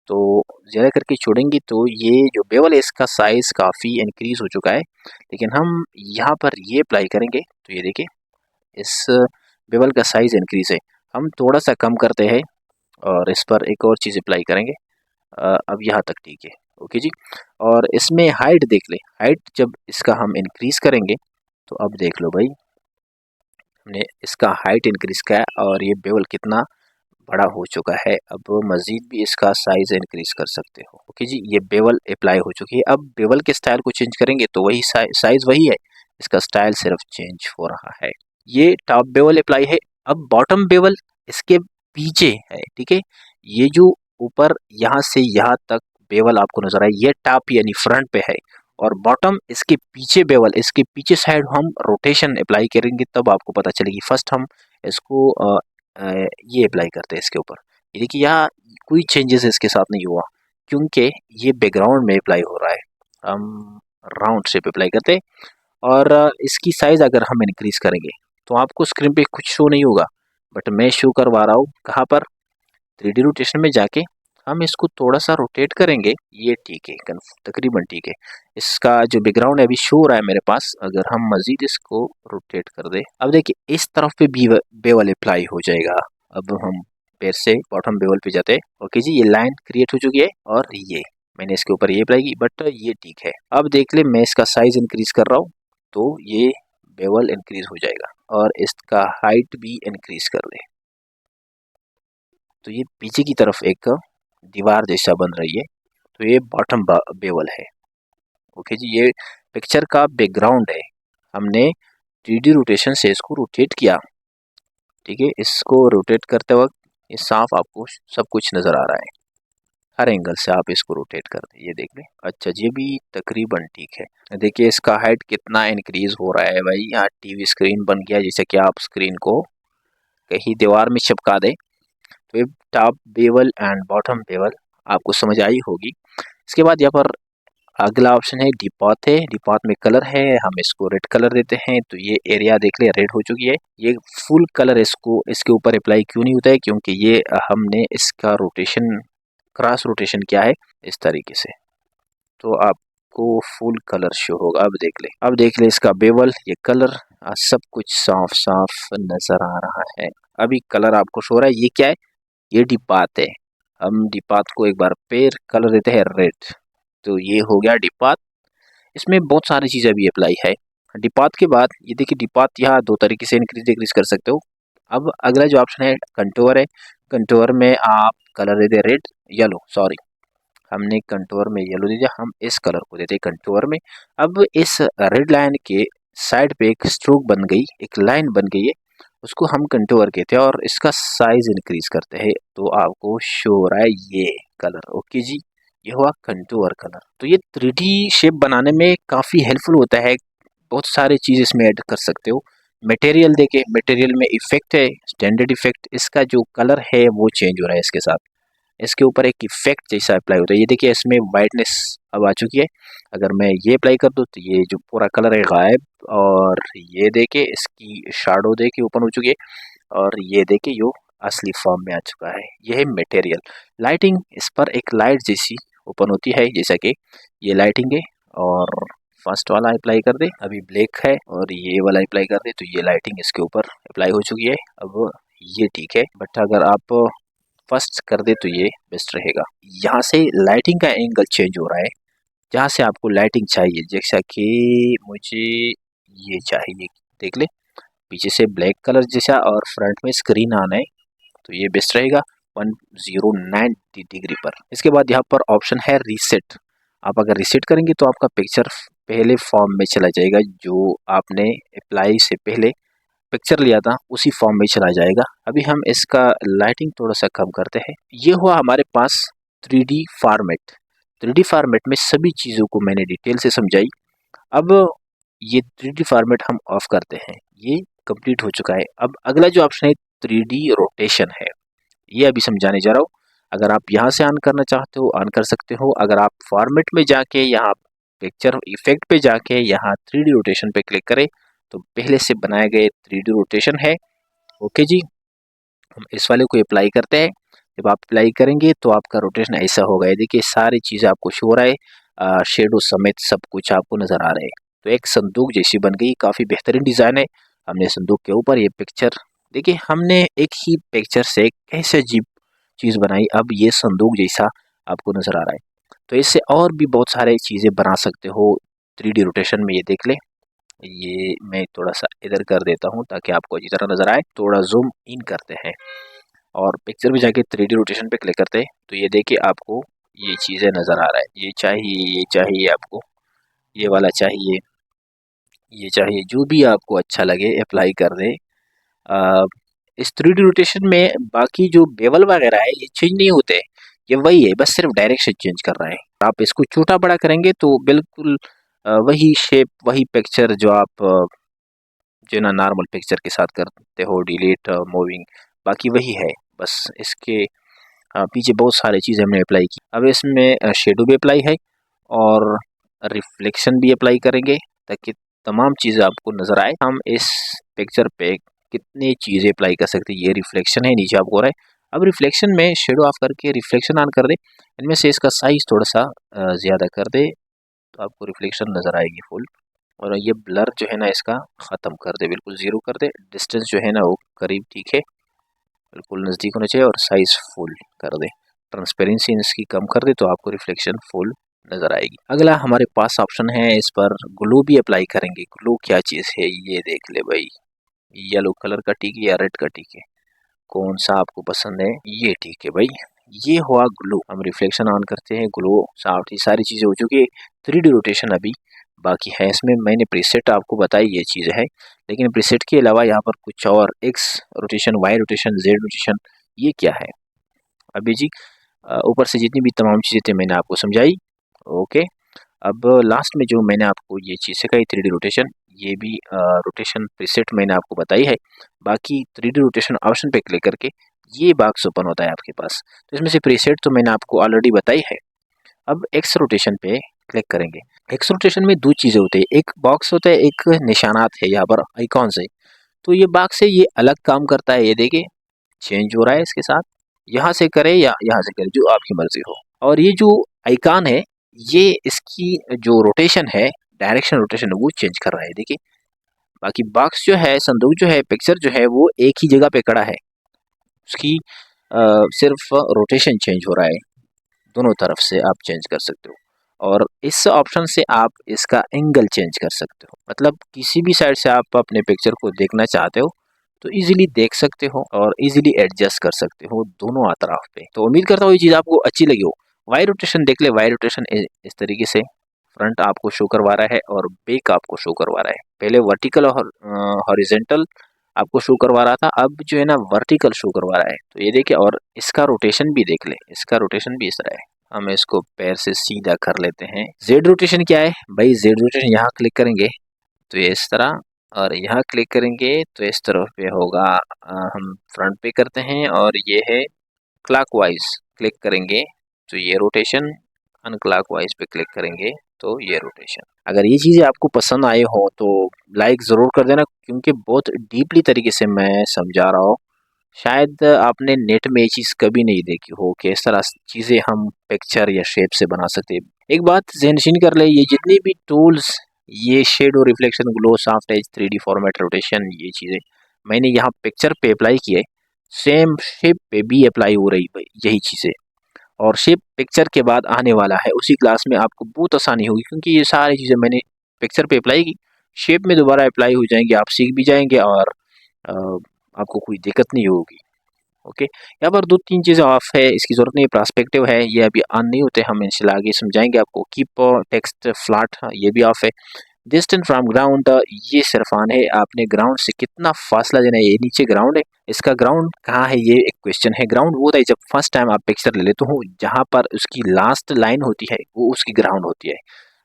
तो ज़्यादा करके छोड़ेंगे तो ये जो बेवल है इसका साइज़ काफ़ी इंक्रीज़ हो चुका है। लेकिन हम यहाँ पर ये अप्लाई करेंगे तो ये देखिए इस बेवल का साइज़ इंक्रीज़ है। हम थोड़ा सा कम करते हैं और इस पर एक और चीज़ अप्लाई करेंगे। अब यहाँ तक ठीक है, ओके जी। और इसमें हाइट देख ले, हाइट जब इसका हम इंक्रीज़ करेंगे तो अब देख लो भाई, हमने इसका हाइट इंक्रीज़ किया और ये बेवल कितना बड़ा हो चुका है। अब मज़ीद भी इसका साइज़ इंक्रीज़ कर सकते हो, ओके जी। ये बेवल अप्लाई हो चुकी है। अब बेवल के स्टाइल को चेंज करेंगे तो वही साइज़ वही है, इसका स्टाइल सिर्फ चेंज हो रहा है। ये टॉप बेवल अप्लाई है। अब बॉटम बेवल इसके पीछे है, ठीक है। ये जो ऊपर यहाँ से यहाँ तक बेवल आपको नजर आए, ये टॉप यानी फ्रंट पे है, और बॉटम इसके पीछे बेवल, इसके पीछे साइड हम रोटेशन अप्लाई करेंगे तब आपको पता चलेगी। फर्स्ट हम इसको ये अप्लाई करते हैं इसके ऊपर। ये देखिए यहाँ कोई चेंजेस इसके साथ नहीं हुआ क्योंकि ये बैकग्राउंड में अप्लाई हो रहा है। हम राउंड शेप अप्लाई करते हैं और इसकी साइज़ अगर हम इंक्रीज़ करेंगे तो आपको स्क्रीन पे कुछ शो नहीं होगा, बट मैं शो करवा रहा हूँ कहाँ पर, 3D रोटेशन में जाके हम इसको थोड़ा सा रोटेट करेंगे। ये ठीक है, तकरीबन ठीक है। इसका जो बैकग्राउंड है अभी शो हो रहा है मेरे पास, अगर हम मज़ीद इसको रोटेट कर दे, अब देखिए इस तरफ पे भी बेवल अप्लाई हो जाएगा। अब हम फिर से बॉटम बेवल पे जाते हैं, ओके जी। ये लाइन क्रिएट हो चुकी है और ये मैंने इसके ऊपर ये अप्लाई की, बट ये ठीक है। अब देख ले मैं इसका साइज़ इंक्रीज़ कर रहा हूँ तो ये बेवल इंक्रीज़ हो जाएगा और इसका हाइट भी इंक्रीज़ कर दे तो ये पीछे की तरफ एक दीवार जैसा बन रही है। तो ये बॉटम बेवल है, ओके जी। ये पिक्चर का बैकग्राउंड है, हमने 3D रोटेशन से इसको रोटेट किया, ठीक है। इसको रोटेट करते वक्त ये साफ आपको सब कुछ नज़र आ रहा है, हर एंगल से आप इसको रोटेट कर दें। ये देख लें, अच्छा ये भी तकरीबन ठीक है। देखिए इसका हाइट कितना इंक्रीज़ हो रहा है भाई। यहाँ टीवी स्क्रीन बन गया, जैसे कि आप स्क्रीन को कहीं दीवार में चिपका दें। तो ये top bevel and bottom bevel आपको समझ आई होगी। इसके बाद यहाँ पर अगला ऑप्शन है डिपॉथ है। डिपॉथ में कलर है, हम इसको रेड कलर देते हैं तो ये एरिया देख ले रेड हो चुकी है। ये फुल कलर इसको इसके ऊपर अप्लाई क्यों नहीं होता है, क्योंकि ये हमने इसका रोटेशन क्रॉस रोटेशन किया है इस तरीके से, तो आपको फुल कलर शो होगा। अब देख ले इसका बेवल, ये कलर सब कुछ साफ साफ नजर आ रहा है। अभी कलर आपको शो हो रहा है, ये क्या है, ये डिपात है। हम डिपात को एक बार फिर कलर देते हैं रेड, तो ये हो गया डिपात। इसमें बहुत सारी चीज़ें भी अप्लाई है। डिपात के बाद ये देखिए डिपात यहाँ दो तरीके से इंक्रीज डिक्रीज कर सकते हो। अब अगला जो ऑप्शन है कंटूर है। कंटूर में आप कलर देते हैं रेड, येलो, सॉरी हमने कंटूर में येलो दे दिया, हम इस कलर को देते हैं कंटूर में। अब इस रेड लाइन के साइड पे एक स्ट्रोक बन गई, एक लाइन बन गई है, उसको हम कंटूर कहते हैं और इसका साइज इंक्रीज करते हैं तो आपको शो हो रहा है ये कलर, ओके जी। ये हुआ कंटूर कलर। तो ये 3D शेप बनाने में काफ़ी हेल्पफुल होता है, बहुत सारी चीज़ इसमें ऐड कर सकते हो। मटेरियल देखे, मटेरियल में इफेक्ट है स्टैंडर्ड इफेक्ट, इसका जो कलर है वो चेंज हो रहा है इसके साथ, इसके ऊपर एक इफेक्ट जैसा अप्लाई होता है। ये देखिए इसमें वाइटनेस अब आ चुकी है। अगर मैं ये अप्लाई कर दूँ तो ये जो पूरा कलर है गायब, और ये देखिए इसकी शैडो देखिए ओपन हो चुकी है, और ये देखिए यो असली फॉर्म में आ चुका है। यह है मटेरियल। लाइटिंग, इस पर एक लाइट जैसी ओपन होती है, जैसा कि ये लाइटिंग है, और फर्स्ट वाला अप्लाई कर दे, अभी ब्लैक है, और ये वाला अप्लाई कर दे तो ये लाइटिंग इसके ऊपर अप्लाई हो चुकी है। अब ये ठीक है, बट अगर आप फर्स्ट कर दे तो ये बेस्ट रहेगा। यहाँ से लाइटिंग का एंगल चेंज हो रहा है, जहाँ से आपको लाइटिंग चाहिए, जैसा कि मुझे ये चाहिए, देख ले पीछे से ब्लैक कलर जैसा और फ्रंट में स्क्रीन ऑन है, तो ये बेस्ट रहेगा 109 डिग्री पर। इसके बाद यहाँ पर ऑप्शन है रीसेट। आप अगर रीसेट करेंगे तो आपका पिक्चर पहले फॉर्म में चला जाएगा, जो आपने अप्लाई से पहले पिक्चर लिया था उसी फॉर्म में चला जाएगा। अभी हम इसका लाइटिंग थोड़ा सा कम करते हैं। ये हुआ हमारे पास 3D फॉर्मेट। 3D फॉर्मेट में सभी चीज़ों को मैंने डिटेल से समझाई। अब ये 3D फॉर्मेट हम ऑफ करते हैं, ये कंप्लीट हो चुका है। अब अगला जो ऑप्शन है 3D रोटेशन है, ये अभी समझाने जा रहा हूँ। अगर आप यहाँ से ऑन करना चाहते हो ऑन कर सकते हो। अगर आप फॉर्मेट में जाके यहाँ पिक्चर इफेक्ट पे जाके यहाँ 3D रोटेशन पे क्लिक करें तो पहले से बनाए गए 3D रोटेशन है। ओके जी, हम इस वाले को अप्लाई करते हैं। जब आप अप्लाई करेंगे तो आपका रोटेशन ऐसा होगा। ये देखिए सारी चीज़ें आपको शो हो रहा है, शेडो समेत सब कुछ आपको नज़र आ रहा है। तो एक संदूक जैसी बन गई, काफ़ी बेहतरीन डिज़ाइन है। हमने संदूक के ऊपर ये पिक्चर, देखिए हमने एक ही पिक्चर से कैसे अजीब चीज़ बनाई। अब ये संदूक जैसा आपको नज़र आ रहा है। तो इससे और भी बहुत सारे चीज़ें बना सकते हो 3D रोटेशन में। ये देख ले, ये मैं थोड़ा सा इधर कर देता हूँ ताकि आपको अच्छी तरह नज़र आए। थोड़ा जूम इन करते हैं और पिक्चर में जाके 3D रोटेशन पे क्लिक करते हैं तो ये देखिए आपको ये चीज़ें नज़र आ रहा है। ये चाहिए आपको, ये वाला चाहिए, ये चाहिए, जो भी आपको अच्छा लगे अप्लाई कर दे। आ, इस 3D रोटेशन में बाकी जो बेवल वगैरह है ये चेंज नहीं होते, ये वही है, बस सिर्फ डायरेक्शन चेंज कर रहा है। आप इसको छोटा बड़ा करेंगे तो बिल्कुल वही शेप, वही पिक्चर जो आप जो ना नॉर्मल पिक्चर के साथ करते हो, डिलीट मूविंग, बाकी वही है। बस इसके पीछे बहुत सारी चीज़ें हमने अप्लाई की। अब इसमें शेडो भी अप्लाई है और रिफ्लेक्शन भी अप्लाई करेंगे ताकि तमाम चीज़ें आपको नज़र आए। हम इस पिक्चर पे कितनी चीज़ें अप्लाई कर सकते हैं। ये रिफ्लेक्शन है, नीचे आपको हो रहा है। अब रिफ्लेक्शन में शेडो ऑफ करके रिफ्लेक्शन ऑन कर दे। इनमें से इसका साइज़ थोड़ा सा ज़्यादा कर दे तो आपको रिफ्लेक्शन नज़र आएगी फुल। और ये ब्लर जो है ना इसका ख़त्म कर दे, बिल्कुल ज़ीरो कर दे। डिस्टेंस जो है ना वो करीब ठीक है, बिल्कुल नज़दीक होना चाहिए, और साइज़ फुल कर दे। ट्रांसपेरेंसी इसकी कम कर दे तो आपको रिफ्लेक्शन फुल नज़र आएगी। अगला हमारे पास ऑप्शन है, इस पर ग्लो भी अप्लाई करेंगे। ग्लो क्या चीज़ है ये देख ले भाई, येलो कलर का टिक या रेड का टिक है, कौन सा आपको पसंद है? ये ठीक है भाई, ये हुआ ग्लो। हम रिफ्लेक्शन ऑन करते हैं, ग्लो साफ, ये सारी चीज़ें हो चुकी है। 3D रोटेशन अभी बाकी है। इसमें मैंने प्रीसेट आपको बताई ये चीज़ है, लेकिन प्रीसेट के अलावा यहाँ पर कुछ और X rotation, Y rotation, Z rotation, ये क्या है अभी जी? ऊपर से जितनी भी तमाम चीज़ें थी मैंने आपको समझाई। ओके, अब लास्ट में जो मैंने आपको ये चीज़ सिखाई 3D रोटेशन, ये भी रोटेशन प्रीसेट मैंने आपको बताई है। बाकी 3D रोटेशन ऑप्शन पे क्लिक करके ये बॉक्स ओपन होता है आपके पास। तो इसमें से प्रीसेट तो मैंने आपको ऑलरेडी बताई है। अब एक्स रोटेशन पे क्लिक करेंगे। एक्स रोटेशन में दो चीज़ें होती है, एक बॉक्स होता है, एक निशानात है यहाँ पर आइकॉन्स है। तो ये बॉक्स है, ये अलग काम करता है। ये देखिए चेंज हो रहा है इसके साथ, यहाँ से करें या यहाँ से करें, जो आपकी मर्जी हो। और ये जो आइकॉन है, ये इसकी जो रोटेशन है, डायरेक्शन रोटेशन वो चेंज कर रहा है, देखिए। बाकी बॉक्स जो है, संदूक जो है, पिक्चर जो है वो एक ही जगह पे खड़ा है, उसकी सिर्फ रोटेशन चेंज हो रहा है। दोनों तरफ से आप चेंज कर सकते हो, और इस ऑप्शन से आप इसका एंगल चेंज कर सकते हो। मतलब किसी भी साइड से आप अपने पिक्चर को देखना चाहते हो तो इजीली देख सकते हो और इजीली एडजस्ट कर सकते हो दोनों अतराफ पे। तो उम्मीद करता हूँ ये चीज़ आपको अच्छी लगी हो। वाई रोटेशन देख ले, वाई रोटेशन इस तरीके से फ्रंट आपको शो करवा रहा है और बैक आपको शो करवा रहा है। पहले वर्टिकल और हॉरिजेंटल आपको शो करवा रहा था, अब जो है ना वर्टिकल शो करवा रहा है। तो ये देखिए, और इसका रोटेशन भी देख ले, इसका रोटेशन भी इस तरह है। हम इसको पैर से सीधा कर लेते हैं। जेड रोटेशन क्या है भाई? जेड रोटेशन यहाँ क्लिक करेंगे तो ये इस तरह और यहाँ क्लिक करेंगे तो इस तरफ पे होगा, हम फ्रंट पे करते हैं और ये है क्लॉकवाइज क्लिक करेंगे तो ये रोटेशन, अनक्लॉकवाइज पे क्लिक करेंगे तो ये रोटेशन। अगर ये चीज़ें आपको पसंद आए हो तो लाइक ज़रूर कर देना, क्योंकि बहुत डीपली तरीके से मैं समझा रहा हूँ। शायद आपने नेट में ये चीज़ कभी नहीं देखी हो कि इस तरह चीज़ें हम पिक्चर या शेप से बना सकते हैं। एक बात ज़हननशीन कर ले, ये जितनी भी टूल्स, ये shadow, reflection, glow, soft edge, 3D format, rotation, ये चीज़ें मैंने यहाँ पिक्चर पे अप्लाई की है, सेम शेप पे भी अप्लाई हो रही है यही चीज़ें। और शेप पिक्चर के बाद आने वाला है, उसी क्लास में आपको बहुत आसानी होगी, क्योंकि ये सारी चीज़ें मैंने पिक्चर पे अप्लाई की, शेप में दोबारा अप्लाई हो जाएंगे, आप सीख भी जाएंगे और अ, आपको कोई दिक्कत नहीं होगी। ओके, यहाँ पर दो तीन चीज़ें ऑफ है, इसकी ज़रूरत नहीं, पर्सपेक्टिव है, ये अभी ऑन नहीं होते, हम इंशाल्लाह आगे समझाएंगे आपको। कीप टेक्स्ट फ्लैट, ये भी ऑफ है। डिस्टेंस फ्रॉम ग्राउंड, ये सिर्फ ऑन है, आपने ग्राउंड से कितना फासला देना है। ये नीचे ग्राउंड है, इसका ग्राउंड कहाँ है, ये एक क्वेश्चन है। ग्राउंड वो होता है जब फर्स्ट टाइम आप पिक्चर ले लेते हो, जहाँ पर उसकी लास्ट लाइन होती है वो उसकी ग्राउंड होती है।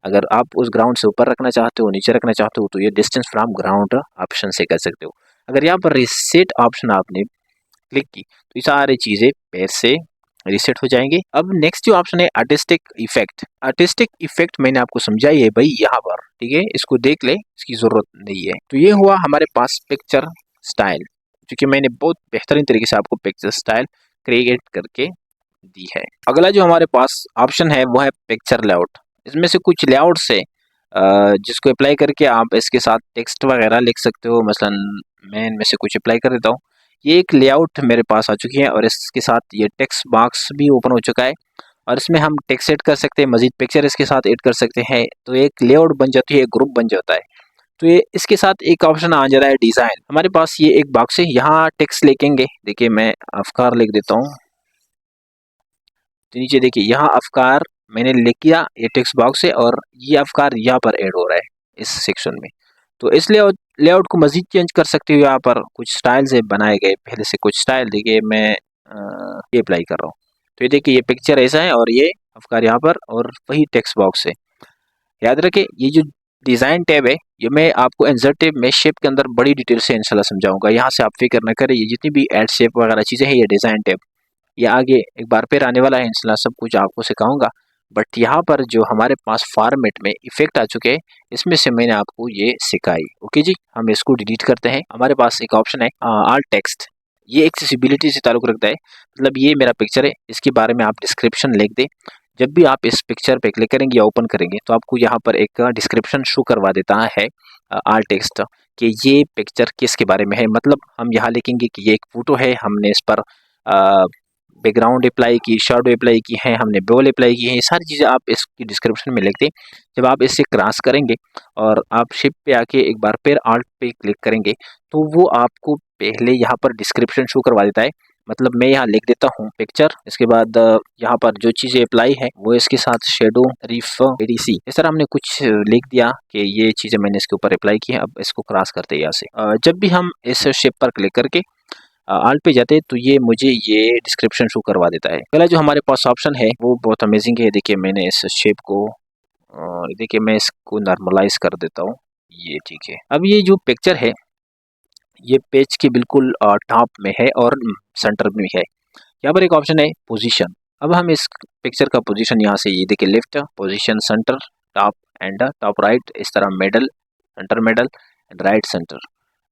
अगर आप उस ग्राउंड से ऊपर रखना चाहते हो, नीचे रखना चाहते हो, तो ये डिस्टेंस फ्रॉम ग्राउंड ऑप्शन से कर सकते हो। अगर यहाँ पर रिसेट ऑप्शन आपने क्लिक की तो ये सारी चीज़ें पैर से रीसेट हो जाएंगे। अब नेक्स्ट जो ऑप्शन है आर्टिस्टिक इफेक्ट। आर्टिस्टिक इफेक्ट मैंने आपको समझाई है भाई यहाँ पर, ठीक है, इसको देख ले, इसकी जरूरत नहीं है। तो ये हुआ हमारे पास पिक्चर स्टाइल, क्योंकि मैंने बहुत बेहतरीन तरीके से आपको पिक्चर स्टाइल क्रिएट करके दी है। अगला जो हमारे पास ऑप्शन है वो है पिक्चर लेआउट। इसमें से कुछ लेआउट से जिसको अप्लाई करके आप इसके साथ टेक्स्ट वगैरह लिख सकते हो। मसलन मैं इनमें से कुछ अप्लाई कर देता हूँ। ये एक लेआउट मेरे पास आ चुकी है और इसके साथ ये टेक्स्ट बॉक्स भी ओपन हो चुका है और इसमें हम टेक्स्ट ऐड कर सकते हैं, मजीद पिक्चर इसके साथ ऐड कर सकते हैं। तो एक लेआउट बन जाती है, एक ग्रुप बन जाता है। तो ये इसके साथ एक ऑप्शन आ जा रहा है डिज़ाइन। हमारे पास ये एक बॉक्स है, यहाँ टेक्स्ट लिखेंगे। देखिए मैं अफकार लिख देता हूँ, तो नीचे देखिए यहाँ अफकार मैंने लिख किया, ये टेक्स्ट बॉक्स है और ये अफकार यहाँ पर ऐड हो रहा है इस सेक्शन में। तो इस लेआउट को मजीद चेंज कर सकते हो। यहाँ पर कुछ स्टाइल्स है बनाए गए पहले से, कुछ स्टाइल देखिए मैं ये अप्लाई कर रहा हूँ। तो ये देखिए ये पिक्चर ऐसा है और ये अफकार यहाँ पर और वही टेक्स्ट बॉक्स है। याद रखें ये जो डिज़ाइन टैब है, ये मैं आपको इंसर्ट टैब में शेप के अंदर बड़ी डिटेल से इंशाल्लाह समझाऊंगा। यहाँ से आप फिक्र न करें, ये जितनी भी एड शेप वगैरह चीज़ें हैं, ये डिज़ाइन टैब ये आगे एक बार फिर आने वाला है इंशाल्लाह, सब कुछ आपको सिखाऊंगा। बट यहाँ पर जो हमारे पास फॉर्मेट में इफेक्ट आ चुके हैं, इसमें से मैंने आपको ये सिखाई। ओके जी, हम इसको डिलीट करते हैं। हमारे पास एक ऑप्शन है आल टेक्स्ट, ये एक्सेसिबिलिटी से ताल्लुक़ रखता है। मतलब ये मेरा पिक्चर है, इसके बारे में आप डिस्क्रिप्शन लिख दें। जब भी आप इस पिक्चर पे क्लिक करेंगे या ओपन करेंगे तो आपको यहाँ पर एक डिस्क्रिप्शन शो करवा देता है आल टेक्स्ट, कि ये पिक्चर किसके बारे में है। मतलब हम यहाँ लिखेंगे कि ये एक फ़ोटो है, हमने इस पर बैकग्राउंड अप्लाई की, शैडो अप्लाई की है, हमने बॉल अप्लाई की है, ये सारी चीज़ें आप इसकी डिस्क्रिप्शन में लिख दें। जब आप इससे क्रॉस करेंगे और आप शिप पे आके एक बार फिर आल्ट पे क्लिक करेंगे तो वो आपको पहले यहाँ पर डिस्क्रिप्शन शो करवा देता है। मतलब मैं यहाँ लिख देता हूँ पिक्चर, इसके बाद यहाँ पर जो चीज़ें अप्लाई है वो इसके साथ शेडो, रिफ, एडीसी, इस तरह हमने कुछ लिख दिया कि ये चीज़ें मैंने इसके ऊपर अप्लाई की है। अब इसको क्रॉस करते हैं यहाँ से। जब भी हम इस शेप पर क्लिक करके आल्ट पे जाते हैं तो ये मुझे ये डिस्क्रिप्शन शो करवा देता है। पहला जो हमारे पास ऑप्शन है वो बहुत अमेजिंग है। देखिए मैंने इस शेप को देखिए मैं इसको नॉर्मलाइज कर देता हूँ, ये ठीक है। अब ये जो पिक्चर है ये पेज के बिल्कुल टॉप में है और सेंटर में है। यहाँ पर एक ऑप्शन है पोजीशन। अब हम इस पिक्चर का पोजीशन यहाँ से, ये देखिए left position, centre, top and top right, इस तरह middle, centre middle and right centre,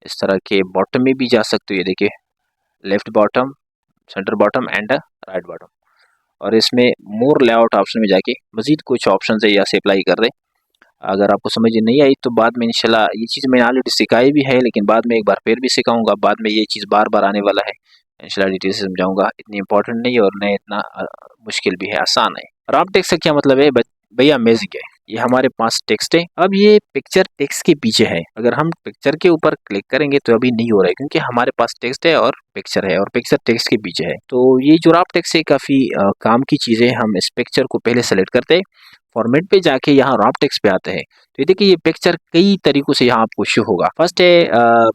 इस तरह के बॉटम में भी जा सकते हो। ये देखिए left bottom, centre bottom and right bottom. और इसमें मोर लेआउट ऑप्शन में जाके मजीद कुछ ऑप्शन है यहाँ से अप्लाई कर रहे। अगर आपको समझ नहीं आई तो बाद में इंशाल्लाह, ये चीज़ मैंने ऑलरेडी सिखाई भी है लेकिन बाद में एक बार फिर भी सिखाऊंगा। बाद में ये चीज़ बार बार आने वाला है, इंशाल्लाह डिटेल से समझाऊंगा। इतनी इंपॉर्टेंट नहीं है और न इतना मुश्किल भी है, आसान है। और आप टेक्स्ट का क्या मतलब है भैया, अमेजिंग है। ये हमारे पास टेक्स्ट है। अब ये पिक्चर टेक्स्ट के पीछे है, अगर हम पिक्चर के ऊपर क्लिक करेंगे तो अभी नहीं हो रहा है क्योंकि हमारे पास टेक्स्ट है और पिक्चर है और पिक्चर टेक्स्ट के पीछे है। तो ये जो रॉप टेक्स्ट है काफ़ी काम की चीज़ है। हम इस पिक्चर को पहले सेलेक्ट करते हैं, फॉर्मेट पे जाके यहाँ रॉप टेक्स्ट पे आते हैं तो ये देखिए ये पिक्चर कई तरीकों से यहाँ आपको शो होगा। फर्स्ट है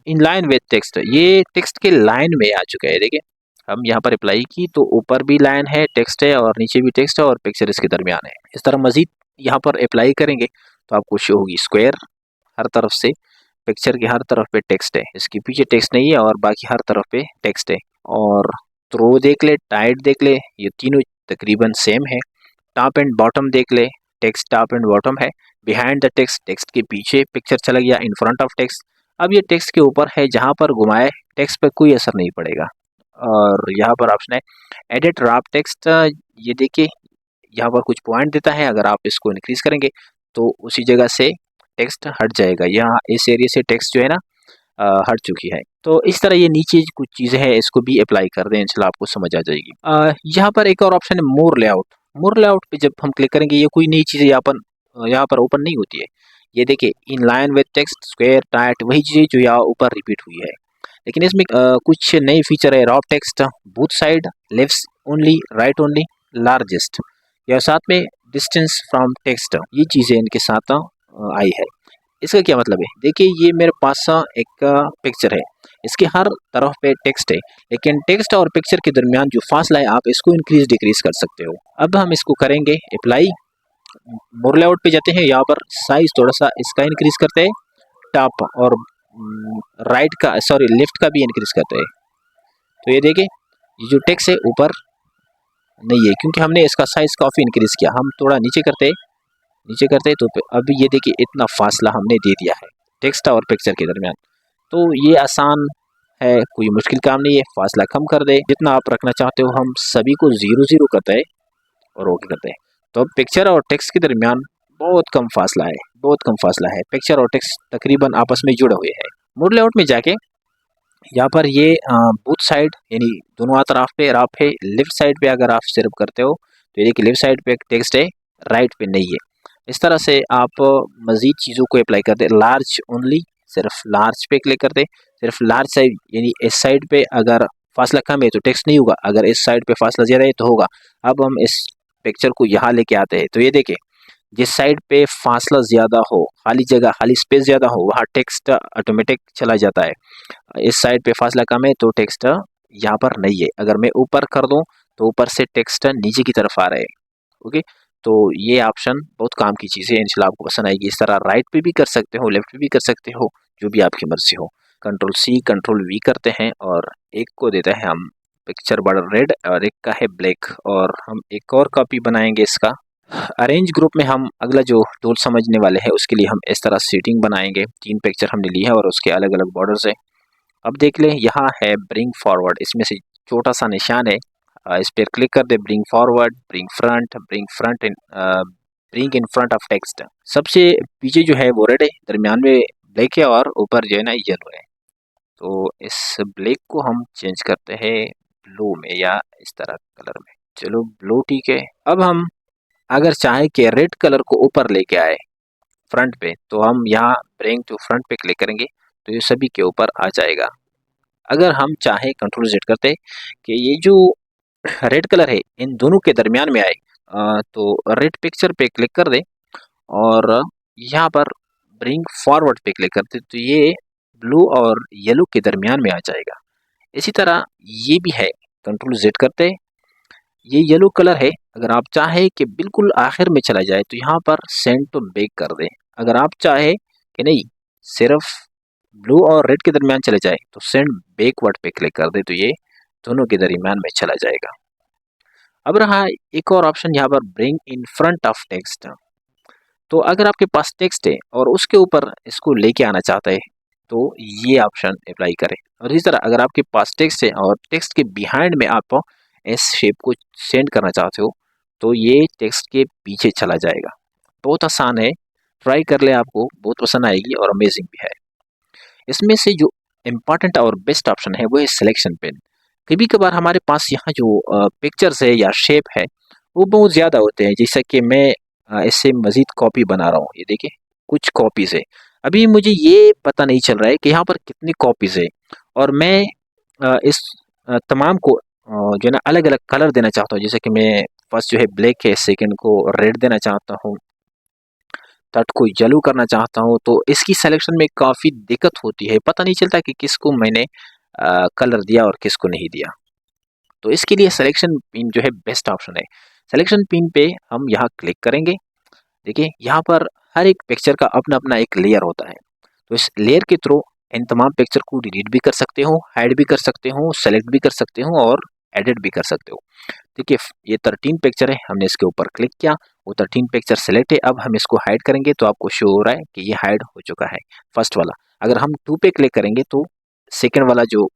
इन लाइन विद टेक्स्ट, ये टेक्स्ट के लाइन में आ चुका है। देखिए हम यहाँ पर अप्लाई की तो ऊपर भी लाइन है, टेक्स्ट है और नीचे भी टेक्स्ट है और पिक्चर इसके दरमियान है। इस तरह मजीद यहाँ पर अप्लाई करेंगे तो आपको शो होगी स्क्वायर हर तरफ से, पिक्चर के हर तरफ पे टेक्स्ट है, इसके पीछे टेक्स्ट नहीं है और बाकी हर तरफ पे टेक्स्ट है। और थ्रो देख ले, टाइट देख ले, ये तीनों तकरीबन सेम है। टॉप एंड बॉटम देख ले, टेक्स्ट टॉप एंड बॉटम है। बिहाइंड द टेक्स्ट, टेक्स्ट के पीछे पिक्चर चला गया, इन फ्रंट ऑफ टेक्स्ट। अब ये टेक्स्ट के ऊपर है, जहाँ पर घुमाए टेक्स्ट पे कोई असर नहीं पड़ेगा। और यहाँ पर ऑप्शन है एडिट रैप टेक्स्ट। ये देखिए यहाँ पर कुछ पॉइंट देता है, अगर आप इसको इंक्रीज करेंगे तो उसी जगह से टेक्स्ट हट जाएगा। यहाँ इस एरिया से टेक्स्ट जो है ना हट चुकी है। तो इस तरह ये नीचे कुछ चीज़ें हैं, इसको भी अप्लाई कर दें, इंशाल्लाह आपको समझ आ जाएगी। यहाँ पर एक और ऑप्शन है मोर लेआउट। मोर लेआउट पे जब हम क्लिक करेंगे ये कोई नई चीज़ें यहाँ पर ओपन नहीं होती है। ये देखिए in line with text, square, tight, वही चीज़ें जो यहाँ ऊपर रिपीट हुई है। लेकिन इसमें कुछ नई फीचर है, wrap text, both side, left only, right only, largest, या साथ में डिस्टेंस फ्रॉम टेक्स्ट, ये चीज़ें इनके साथ आई है। इसका क्या मतलब है, देखिए ये मेरे पास एक पिक्चर है, इसके हर तरफ पे टेक्स्ट है, लेकिन टेक्स्ट और पिक्चर के दरमियान जो फासला है आप इसको इंक्रीज डिक्रीज कर सकते हो। अब हम इसको करेंगे अप्लाई, मोर लेआउट पे जाते हैं, यहाँ पर साइज थोड़ा सा इसका इंक्रीज करते हैं, टॉप और राइट का सॉरी लेफ्ट का भी इंक्रीज करते हैं। तो ये देखिए ये जो टेक्स्ट है ऊपर नहीं है, क्योंकि हमने इसका साइज काफ़ी इंक्रीज किया। हम थोड़ा नीचे करते तो अभी ये देखिए इतना फासला हमने दे दिया है टेक्स्ट और पिक्चर के दरमियान। तो ये आसान है, कोई मुश्किल काम नहीं है, फासला कम कर दे जितना आप रखना चाहते हो। हम सभी को 0 0 करते हैं और ओके करते हैं। तो अब पिक्चर और टेक्स्ट के दरमियान बहुत कम फासला है, बहुत कम फासला है। पिक्चर और टेक्स्ट तकरीबन आपस में जुड़े हुए हैं। मोड लेआउट में जाके यहाँ पर ये बोथ साइड यानी दोनों तरफ पे राफ है। लेफ्ट साइड पे अगर आप सिर्फ करते हो तो ये देखिए लेफ्ट साइड पे टेक्स्ट है, राइट पे नहीं है। इस तरह से आप मज़ीद चीज़ों को अप्लाई करते। लार्ज ओनली, सिर्फ लार्ज पे क्लिक करते, सिर्फ लार्ज साइड यानी इस साइड पे अगर फासला कम है तो टेक्स्ट नहीं होगा, अगर इस साइड पे फासला ज़्यादा है तो होगा। अब हम इस पिक्चर को यहाँ लेके आते हैं, तो ये देखिए जिस साइड पे फासला ज़्यादा हो, खाली जगह, खाली स्पेस ज़्यादा हो, वहाँ टेक्स्ट ऑटोमेटिक चला जाता है। इस साइड पे फासला कम है तो टेक्स्ट यहाँ पर नहीं है। अगर मैं ऊपर कर दूँ तो ऊपर से टेक्स्ट नीचे की तरफ आ रहा है। ओके, तो ये ऑप्शन बहुत काम की चीज़ है, इंशाल्लाह आपको पसंद आएगी। इस तरह राइट पे भी कर सकते हो, लेफ्ट पे भी कर सकते हो, जो भी आपकी मर्जी हो। कंट्रोल C कंट्रोल V करते हैं और एक को देते हैं हम पिक्चर बॉर्डर रेड और एक का है ब्लैक, और हम एक और कॉपी बनाएंगे इसका। अरेंज ग्रुप में हम अगला जो टूल समझने वाले हैं उसके लिए हम इस तरह सीटिंग बनाएंगे। 3 पिक्चर हमने ली है और उसके अलग अलग बॉर्डर्स है। अब देख लें यहाँ है ब्रिंग फॉरवर्ड, इसमें से छोटा सा निशान है, इस पर क्लिक कर दे। Bring forward, bring front bring in front of text. सबसे पीछे जो है वो रेड है, दरमियान में ब्लैक है और ऊपर जो है ना येलो है। तो इस ब्लैक को हम चेंज करते हैं ब्लू में या इस तरह कलर में। चलो ब्लू ठीक है। अब हम अगर चाहे कि रेड कलर को ऊपर लेके आए फ्रंट पे, तो हम यहाँ ब्रिंग टू फ्रंट पे क्लिक करेंगे तो ये सभी के ऊपर आ जाएगा। अगर हम चाहे कंट्रोल Z करते कि ये जो रेड कलर है इन दोनों के दरमियान में आए, तो रेड पिक्चर पे क्लिक कर दे और यहाँ पर ब्रिंग फॉरवर्ड पे क्लिक करते तो ये ब्लू और येलो के दरमियान में आ जाएगा। इसी तरह ये भी है, कंट्रोल Z करते ये येलो कलर है, अगर आप चाहे कि बिल्कुल आखिर में चला जाए तो यहाँ पर सेंड टू बैक कर दें। अगर आप चाहे कि नहीं सिर्फ ब्लू और रेड के दरमियान चले जाए तो सेंड बैकवर्ड पे क्लिक कर दे तो ये दोनों के दरमियान में चला जाएगा। अब रहा एक और ऑप्शन यहाँ पर bring in front of text. तो अगर आपके पास टेक्स्ट है और उसके ऊपर इसको लेके आना चाहता है तो ये ऑप्शन अप्लाई करें। और इसी तरह अगर आपके पास टेक्स्ट है और टेक्स्ट के बिहाइंड में आप इस शेप को सेंड करना चाहते हो तो ये टेक्स्ट के पीछे चला जाएगा। बहुत आसान है, ट्राई कर ले, आपको बहुत पसंद आएगी और अमेजिंग भी है। इसमें से जो इम्पॉर्टेंट और बेस्ट ऑप्शन है वो है सिलेक्शन पेन। कभी कभार हमारे पास यहाँ जो पिक्चर्स है या शेप है वो बहुत ज़्यादा होते हैं, जैसा कि मैं इससे मज़ीद कॉपी बना रहा हूँ। ये देखिए कुछ कॉपीज़ है, अभी मुझे ये पता नहीं चल रहा है कि यहाँ पर कितनी कॉपीज़ है, और मैं इस तमाम को जो है ना अलग अलग कलर देना चाहता हूँ। जैसे कि मैं फर्स्ट जो है ब्लैक है, सेकंड को रेड देना चाहता हूँ, थर्ड को येलो करना चाहता हूँ। तो इसकी सिलेक्शन में काफ़ी दिक्कत होती है, पता नहीं चलता कि किसको मैंने कलर दिया और किसको नहीं दिया। तो इसके लिए सिलेक्शन पिन जो है बेस्ट ऑप्शन है। सिलेक्शन पिन पे हम यहाँ क्लिक करेंगे। देखिए यहाँ पर हर एक पिक्चर का अपना अपना एक लेयर होता है, तो इस लेयर के थ्रू इन तमाम पिक्चर को डिलीट भी कर सकते हो, हाइड भी कर सकते हो, सेलेक्ट भी कर सकते हो और एडिट भी कर सकते हो। देखिए ये 13 पिक्चर है, हमने इसके ऊपर क्लिक किया, वो 13 पिक्चर सेलेक्ट है। अब हम इसको हाइड करेंगे तो आपको शो हो रहा है कि ये हाइड हो चुका है फर्स्ट वाला। अगर हम 2 पे क्लिक करेंगे तो सेकंड वाला जो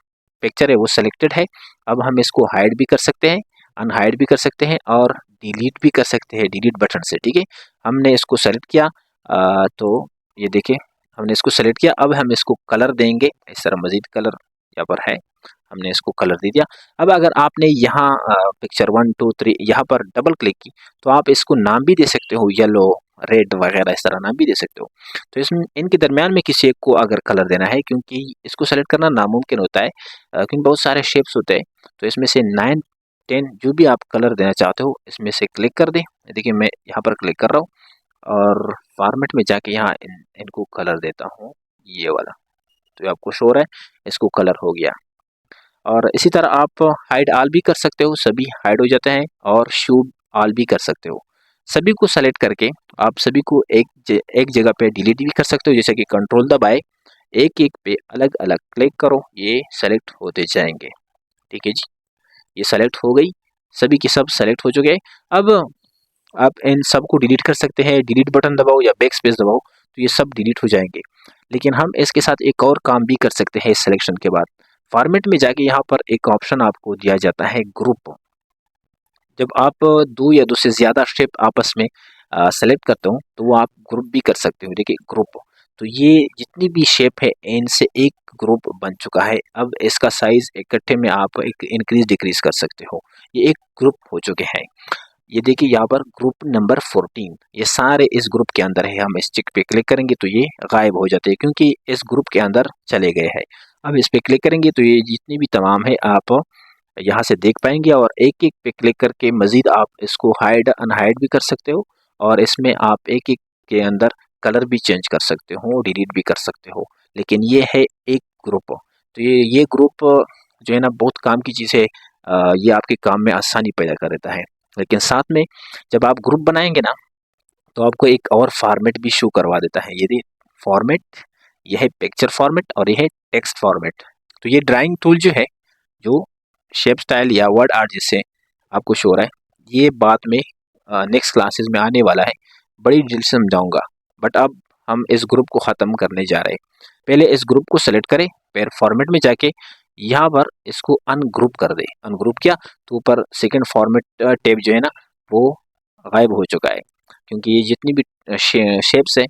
पिक्चर है वो सिलेक्टेड है। अब हम इसको हाइड भी कर सकते हैं, अनहाइड भी कर सकते हैं और डिलीट भी कर सकते हैं डिलीट बटन से। ठीक है, हमने इसको सेलेक्ट किया तो ये देखिए हमने इसको सेलेक्ट किया। अब हम इसको कलर देंगे, इस तरह मजीद कलर यहाँ पर है, हमने इसको कलर दे दिया। अब अगर आपने यहाँ पिक्चर 1 2 3 यहाँ पर डबल क्लिक की तो आप इसको नाम भी दे सकते हो, येलो, रेड वगैरह इस तरह नाम भी दे सकते हो। तो इसमें इनके दरमियान में किसी एक को अगर कलर देना है, क्योंकि इसको सेलेक्ट करना नामुमकिन होता है क्योंकि बहुत सारे शेप्स होते हैं। तो इसमें से 9 10 जो भी आप कलर देना चाहते हो इसमें से क्लिक कर दें। देखिए मैं यहाँ पर क्लिक कर रहा हूँ और फॉर्मेट में जाके यहाँ इनको कलर देता हूँ, ये वाला। तो ये आपको शो हो रहा है, इसको कलर हो गया। और इसी तरह आप हाइड ऑल भी कर सकते हो, सभी हाइड हो जाते हैं, और शो ऑल भी कर सकते हो। सभी को सेलेक्ट करके आप सभी को एक जगह पे डिलीट भी कर सकते हो, जैसे कि कंट्रोल दबाए एक एक पे अलग अलग क्लिक करो, ये सेलेक्ट होते जाएंगे। ठीक है जी, ये सेलेक्ट हो गई, सभी के सब सेलेक्ट हो चुके हैं। अब आप इन सब को डिलीट कर सकते हैं, डिलीट बटन दबाओ या बैक स्पेस दबाओ तो ये सब डिलीट हो जाएंगे। लेकिन हम इसके साथ एक और काम भी कर सकते हैं। इस सिलेक्शन के बाद फॉर्मेट में जाके यहाँ पर एक ऑप्शन आपको दिया जाता है ग्रुप। जब आप दो या दो से ज़्यादा शेप आपस में सेलेक्ट करते हो तो वो आप ग्रुप भी कर सकते हो। देखिए ग्रुप, तो ये जितनी भी शेप है इनसे एक ग्रुप बन चुका है। अब इसका साइज इकट्ठे में आप एक इंक्रीज डिक्रीज कर सकते हो, ये एक ग्रुप हो चुके हैं। ये देखिए यहाँ पर ग्रुप नंबर 14, ये सारे इस ग्रुप के अंदर है। हम इस चिक पे क्लिक करेंगे तो ये गायब हो जाते हैं क्योंकि इस ग्रुप के अंदर चले गए हैं। अब इस पे क्लिक करेंगे तो ये जितनी भी तमाम है आप यहाँ से देख पाएंगे, और एक एक पे क्लिक करके मजीद आप इसको हाइड अनहाइड भी कर सकते हो, और इसमें आप एक एक के अंदर कलर भी चेंज कर सकते हो, डिलीट भी कर सकते हो। लेकिन ये है एक ग्रुप। तो ये ग्रुप जो है ना बहुत काम की चीज़ है, ये आपके काम में आसानी पैदा कर देता है। लेकिन साथ में जब आप ग्रुप बनाएंगे ना तो आपको एक और फॉर्मेट भी शो करवा देता है। यदि फॉर्मेट, यह है पिक्चर फॉर्मेट और यह है टेक्स्ट फॉर्मेट। तो ये ड्राइंग टूल जो है, जो शेप स्टाइल या वर्ड आर्ट जिससे आपको शो हो रहा है, ये बाद में नेक्स्ट क्लासेस में आने वाला है, बड़ी डिटेल से समझाऊंगा। बट अब हम इस ग्रुप को ख़त्म करने जा रहे हैं। पहले इस ग्रुप को सेलेक्ट करें, फिर फॉर्मेट में जाके यहाँ पर इसको अनग्रुप कर दे। अनग्रुप किया तो ऊपर सेकंड फॉर्मेट टैब जो है ना वो गायब हो चुका है, क्योंकि ये जितनी भी शेप्स है,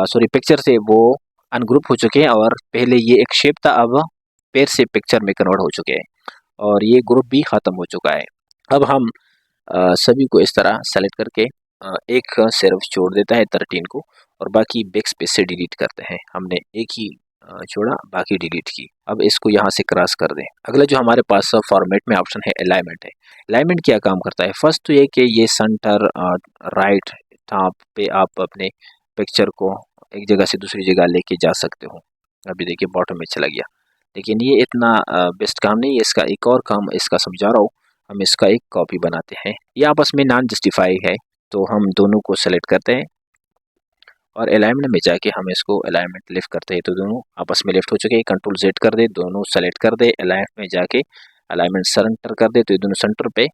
सॉरी पिक्चर्स है, वो अनग्रुप हो चुके हैं। और पहले ये एक शेप था, अब पेड़ से पिक्चर में कन्वर्ट हो चुके हैं और ये ग्रुप भी ख़त्म हो चुका है। अब हम सभी को इस तरह सेलेक्ट करके एक सिर्फ छोड़ देता है 13 को, और बाकी बैक स्पेस से डिलीट करते हैं। हमने एक ही छोड़ा, बाकी डिलीट की। अब इसको यहाँ से क्रॉस कर दें। अगला जो हमारे पास फॉर्मेट में ऑप्शन है अलाइनमेंट है। अलाइनमेंट क्या काम करता है? फर्स्ट तो ये कि ये सेंटर राइट टॉप पे आप अपने पिक्चर को एक जगह से दूसरी जगह लेके जा सकते हो। अभी देखिए बॉटम में चला गया, लेकिन ये इतना बेस्ट काम नहीं है। इसका एक और काम इसका समझा रहा हूँ। हम इसका एक कॉपी बनाते हैं, ये आपस में नॉन जस्टिफाई है, तो हम दोनों को सेलेक्ट करते हैं और अलाइनमेंट में जाके हम इसको अलाइनमेंट लिफ्ट करते हैं तो दोनों आपस में लिफ्ट हो चुके हैं। कंट्रोल जेड कर दे, दोनों सेलेक्ट कर दे, अलाइनमेंट में जाके अलाइनमेंट सेंटर कर दे तो ये दोनों सेंटर पे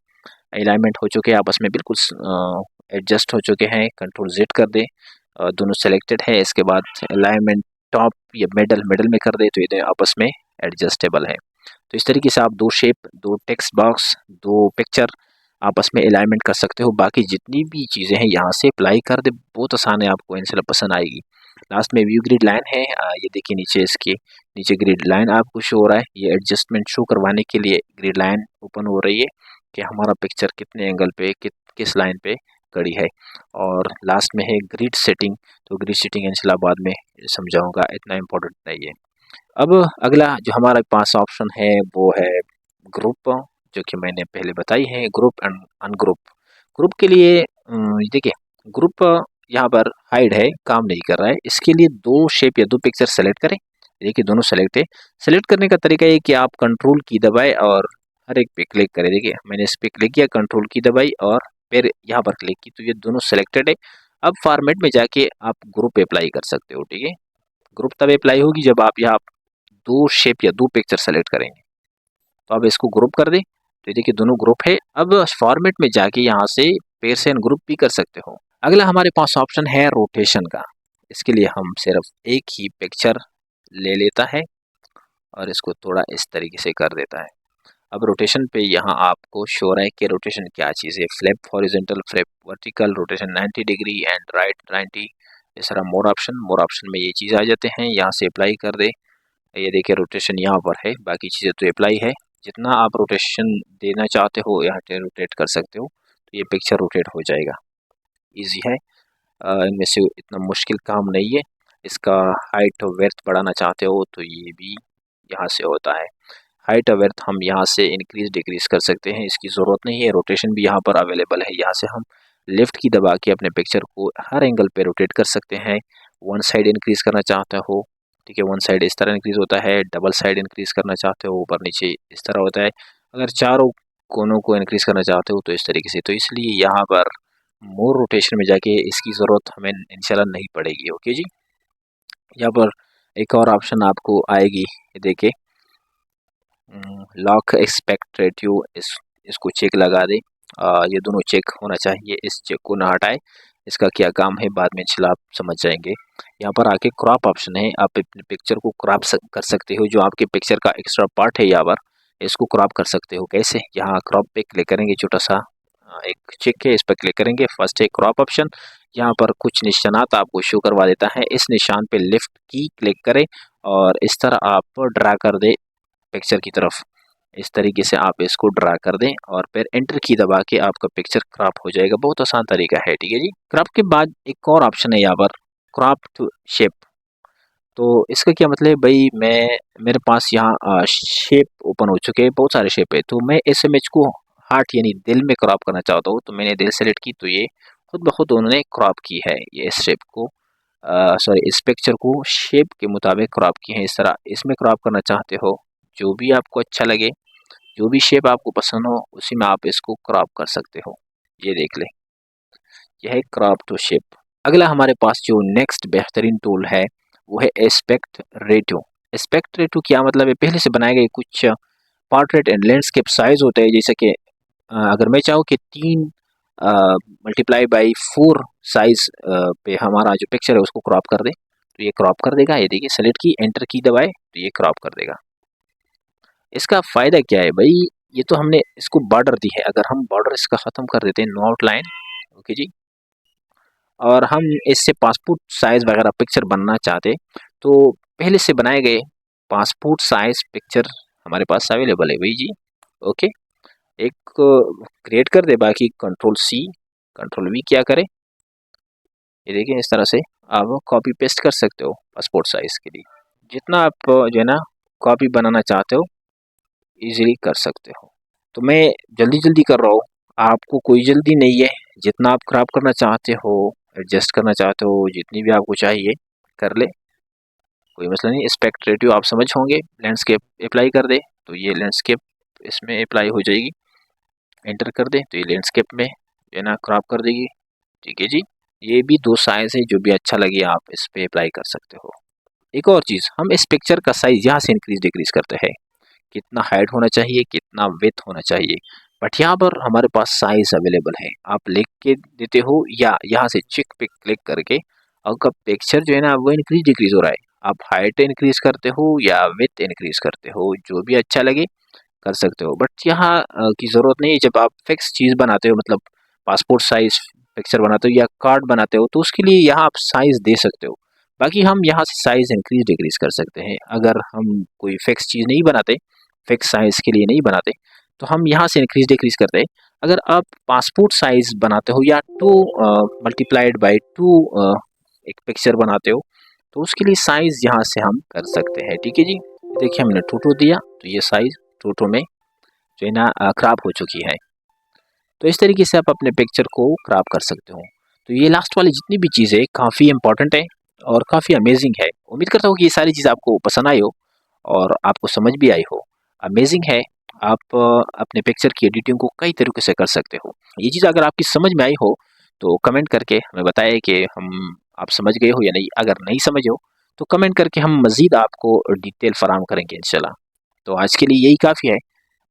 अलाइनमेंट हो चुके हैं, आपस में बिल्कुल एडजस्ट हो चुके हैं। कंट्रोल जेड कर दे, दोनों सेलेक्टेड है। इसके बाद अलाइनमेंट टॉप या मिडल मिडल में कर दे तो ये आपस में एडजस्टेबल है। तो इस तरीके से आप दो शेप, दो टेक्स्ट बॉक्स, दो पिक्चर आपस में अलाइनमेंट कर सकते हो। बाकी जितनी भी चीज़ें हैं यहाँ से अप्लाई कर दे, बहुत आसान है, आपको इंशाल्लाह पसंद आएगी। लास्ट में व्यू ग्रिड लाइन है, ये देखिए नीचे, इसके नीचे ग्रिड लाइन आपको शो हो रहा है। ये एडजस्टमेंट शो करवाने के लिए ग्रिड लाइन ओपन हो रही है कि हमारा पिक्चर कितने एंगल पे किस लाइन पे खड़ी है। और लास्ट में है ग्रिड सेटिंग, तो ग्रिड सेटिंग इंशाल्लाह बाद में समझाऊंगा, इतना इम्पोर्टेंट नहीं है। अब अगला जो हमारे पास ऑप्शन है वो है ग्रुप, जो कि मैंने पहले बताई है, ग्रुप एंड अनग्रुप। ग्रुप के लिए देखिए ग्रुप यहाँ पर हाइड है, काम नहीं कर रहा है। इसके लिए दो शेप या दो पिक्चर सेलेक्ट करें। देखिए दोनों सेलेक्ट है। सेलेक्ट करने का तरीका ये कि आप कंट्रोल की दबाए और हर एक पे क्लिक करें। देखिए मैंने इस पे क्लिक किया, कंट्रोल की दबाई और फिर यहाँ पर क्लिक की, तो ये दोनों सेलेक्टेड है। अब फॉर्मेट में जाके आप ग्रुप अप्लाई कर सकते हो। ठीक है, ग्रुप तब अप्लाई होगी जब आप यहाँ दो शेप या दो पिक्चर सेलेक्ट करेंगे। तो अब इसको ग्रुप कर दें, तो ये देखिए दोनों ग्रुप है। अब फॉर्मेट में जाके यहाँ से पेयर से ग्रुप भी कर सकते हो। अगला हमारे पास ऑप्शन है रोटेशन का। इसके लिए हम सिर्फ एक ही पिक्चर ले लेता है और इसको थोड़ा इस तरीके से कर देता है। अब रोटेशन पे यहाँ आपको शो रहा है कि रोटेशन क्या चीज़ है, flip horizontal, flip vertical, rotation 90 degree and right 90। इस तरह मोर ऑप्शन में ये चीज़ आ जाते हैं। यहाँ से अप्लाई कर दे, ये देखिए रोटेशन यहाँ पर है, बाकी चीज़ें तो अप्लाई है। जितना आप रोटेशन देना चाहते हो यहाँ पे रोटेट कर सकते हो, तो ये पिक्चर रोटेट हो जाएगा। ईजी है, इनमें से इतना मुश्किल काम नहीं है। इसका हाइट और वेड्थ बढ़ाना चाहते हो तो ये भी यहाँ से होता है। हाइट और वेड्थ हम यहाँ से इंक्रीज डिक्रीज कर सकते हैं, इसकी ज़रूरत नहीं है। रोटेशन भी यहाँ पर अवेलेबल है, यहाँ से हम लेफ़्ट की दबा के अपने पिक्चर को हर एंगल पे रोटेट कर सकते हैं। वन साइड इंक्रीज़ करना चाहते हो, ठीक है, वन साइड इस तरह इंक्रीज़ होता है। डबल साइड इंक्रीज़ करना चाहते हो, ऊपर नीचे इस तरह होता है। अगर चारों कोनों को इंक्रीज़ करना चाहते हो तो इस तरीके से। तो इसलिए यहाँ पर मोर रोटेशन में जाके इसकी ज़रूरत हमें इंशाल्लाह नहीं पड़ेगी। ओके जी, यहाँ पर एक और ऑप्शन आपको आएगी, ये देखिए लॉक एक्सपेक्ट रेटियो, इसको चेक लगा दे। ये दोनों चेक होना चाहिए, इस चेक को ना हटाए। इसका क्या काम है बाद में इंशाल्लाह आप समझ जाएंगे। यहाँ पर आके क्रॉप ऑप्शन है, आप अपने पिक्चर को क्रॉप कर सकते हो। जो आपके पिक्चर का एक्स्ट्रा पार्ट है यहाँ पर, इसको क्रॉप कर सकते हो। कैसे, यहाँ क्रॉप पे क्लिक करेंगे, छोटा सा एक चेक है, इस पर क्लिक करेंगे। फर्स्ट है क्रॉप ऑप्शन, यहाँ पर कुछ निशानात आपको शो करवा देता है। इस निशान पे लेफ्ट की क्लिक करें और इस तरह आप ड्रा कर दे पिक्चर की तरफ। इस तरीके से आप इसको ड्रा कर दें और फिर एंटर की दबा के आपका पिक्चर क्रॉप हो जाएगा। बहुत आसान तरीका है, ठीक है जी। क्रॉप के बाद एक और ऑप्शन है यहाँ पर, क्रॉप टू शेप। तो इसका क्या मतलब है भाई, मेरे पास यहाँ शेप ओपन हो चुके हैं, बहुत सारे शेप है। तो मैं इस इमेज को हार्ट यानी दिल में क्रॉप करना चाहता हूँ, तो मैंने दिल सेलेक्ट की, तो ये खुद ब खुद उन्होंने क्रॉप की है। ये इस शेप को सॉरी इस पिक्चर को शेप के मुताबिक क्रॉप की है। इस तरह इसमें क्रॉप करना चाहते हो, जो भी आपको अच्छा लगे, जो भी शेप आपको पसंद हो, उसी में आप इसको क्रॉप कर सकते हो। ये देख ले, यह है क्रॉप टू शेप। अगला हमारे पास जो नेक्स्ट बेहतरीन टूल है वो है एस्पेक्ट रेटियो। एस्पेक्ट रेटियो क्या मतलब है, पहले से बनाए गए कुछ पोर्ट्रेट एंड लैंडस्केप साइज होते हैं। जैसे कि अगर मैं चाहूँ कि 3 मल्टीप्लाई बाई 4 साइज पे हमारा जो पिक्चर है उसको क्रॉप कर दे, तो ये क्रॉप कर देगा। ये देखिए सेलेक्ट की, एंटर की दबाए तो ये क्रॉप कर देगा। इसका फ़ायदा क्या है भाई, ये तो हमने इसको बॉर्डर दी है, अगर हम बॉर्डर इसका ख़त्म कर देते हैं, नो आउटलाइन, ओके जी, और हम इससे पासपोर्ट साइज़ वगैरह पिक्चर बनना चाहते, तो पहले से बनाए गए पासपोर्ट साइज़ पिक्चर हमारे पास अवेलेबल है भाई जी। ओके, एक क्रिएट कर दे, बाकी कंट्रोल सी कंट्रोल वी क्या करे, ये देखिए इस तरह से आप कॉपी पेस्ट कर सकते हो पासपोर्ट साइज़ के लिए। जितना आप जो है ना कॉपी बनाना चाहते हो इजीली कर सकते हो। तो मैं जल्दी जल्दी कर रहा हूँ, आपको कोई जल्दी नहीं है। जितना आप क्रॉप करना चाहते हो, एडजस्ट करना चाहते हो, जितनी भी आपको चाहिए कर ले, कोई मसला नहीं। एस्पेक्ट रेटियो आप समझ होंगे, लैंडस्केप अप्लाई कर दे तो ये लैंडस्केप इसमें अप्लाई हो जाएगी। एंटर कर दे तो ये लैंडस्केप में है ना क्रॉप कर देगी, ठीक है जी। ये भी 2 साइज़ है, जो भी अच्छा लगे आप इस पर अप्लाई कर सकते हो। एक और चीज़, हम इस पिक्चर का साइज़ यहाँ से इंक्रीज डिक्रीज करते हैं, कितना हाइट होना चाहिए, कितना विड्थ होना चाहिए। बट यहाँ पर हमारे पास साइज अवेलेबल है, आप लिख के देते हो या यहाँ से चेक पे क्लिक करके आपका पिक्चर जो है ना वो इंक्रीज डिक्रीज हो रहा है। आप हाइट इंक्रीज करते हो या विड्थ इंक्रीज करते हो, जो भी अच्छा लगे कर सकते हो। बट यहाँ की ज़रूरत नहीं है। जब आप फिक्स चीज़ बनाते हो, मतलब पासपोर्ट साइज पिक्चर बनाते हो या कार्ड बनाते हो, तो उसके लिए यहाँ आप साइज़ दे सकते हो। बाकी हम यहाँ से साइज़ इंक्रीज डिक्रीज कर सकते हैं। अगर हम कोई फिक्स चीज़ नहीं बनाते, फिक्स साइज़ के लिए नहीं बनाते, तो हम यहाँ से इंक्रीज डिक्रीज करते हैं। अगर आप पासपोर्ट साइज़ बनाते हो या 2 मल्टीप्लाइड बाई 2 एक पिक्चर बनाते हो, तो उसके लिए साइज़ यहाँ से हम कर सकते हैं, ठीक है जी। देखिए हमने टू दिया तो ये साइज़ टू में जो है ना क्रॉप हो चुकी है। तो इस तरीके से आप अपने पिक्चर को क्रॉप कर सकते हो। तो ये लास्ट वाली जितनी भी चीज़ें काफ़ी इंपॉर्टेंट है और काफ़ी अमेजिंग है। उम्मीद करता हूँ कि ये सारी चीज़ आपको पसंद आई हो और आपको समझ भी आई हो। अमेजिंग है, आप अपने पिक्चर की एडिटिंग को कई तरीके से कर सकते हो। ये चीज़ अगर आपकी समझ में आई हो तो कमेंट करके हमें बताएं कि हम आप समझ गए हो या नहीं। अगर नहीं समझ हो तो कमेंट करके हम मज़ीद आपको डिटेल फराहम करेंगे इंशाल्लाह। तो आज के लिए यही काफ़ी है।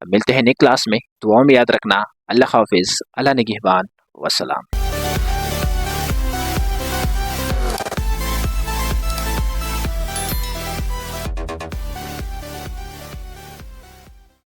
मिलते हैं नई क्लास में। दुआओं में याद रखना। अल्लाह हाफिज़, अल्लाह निगहबान, वसलाम।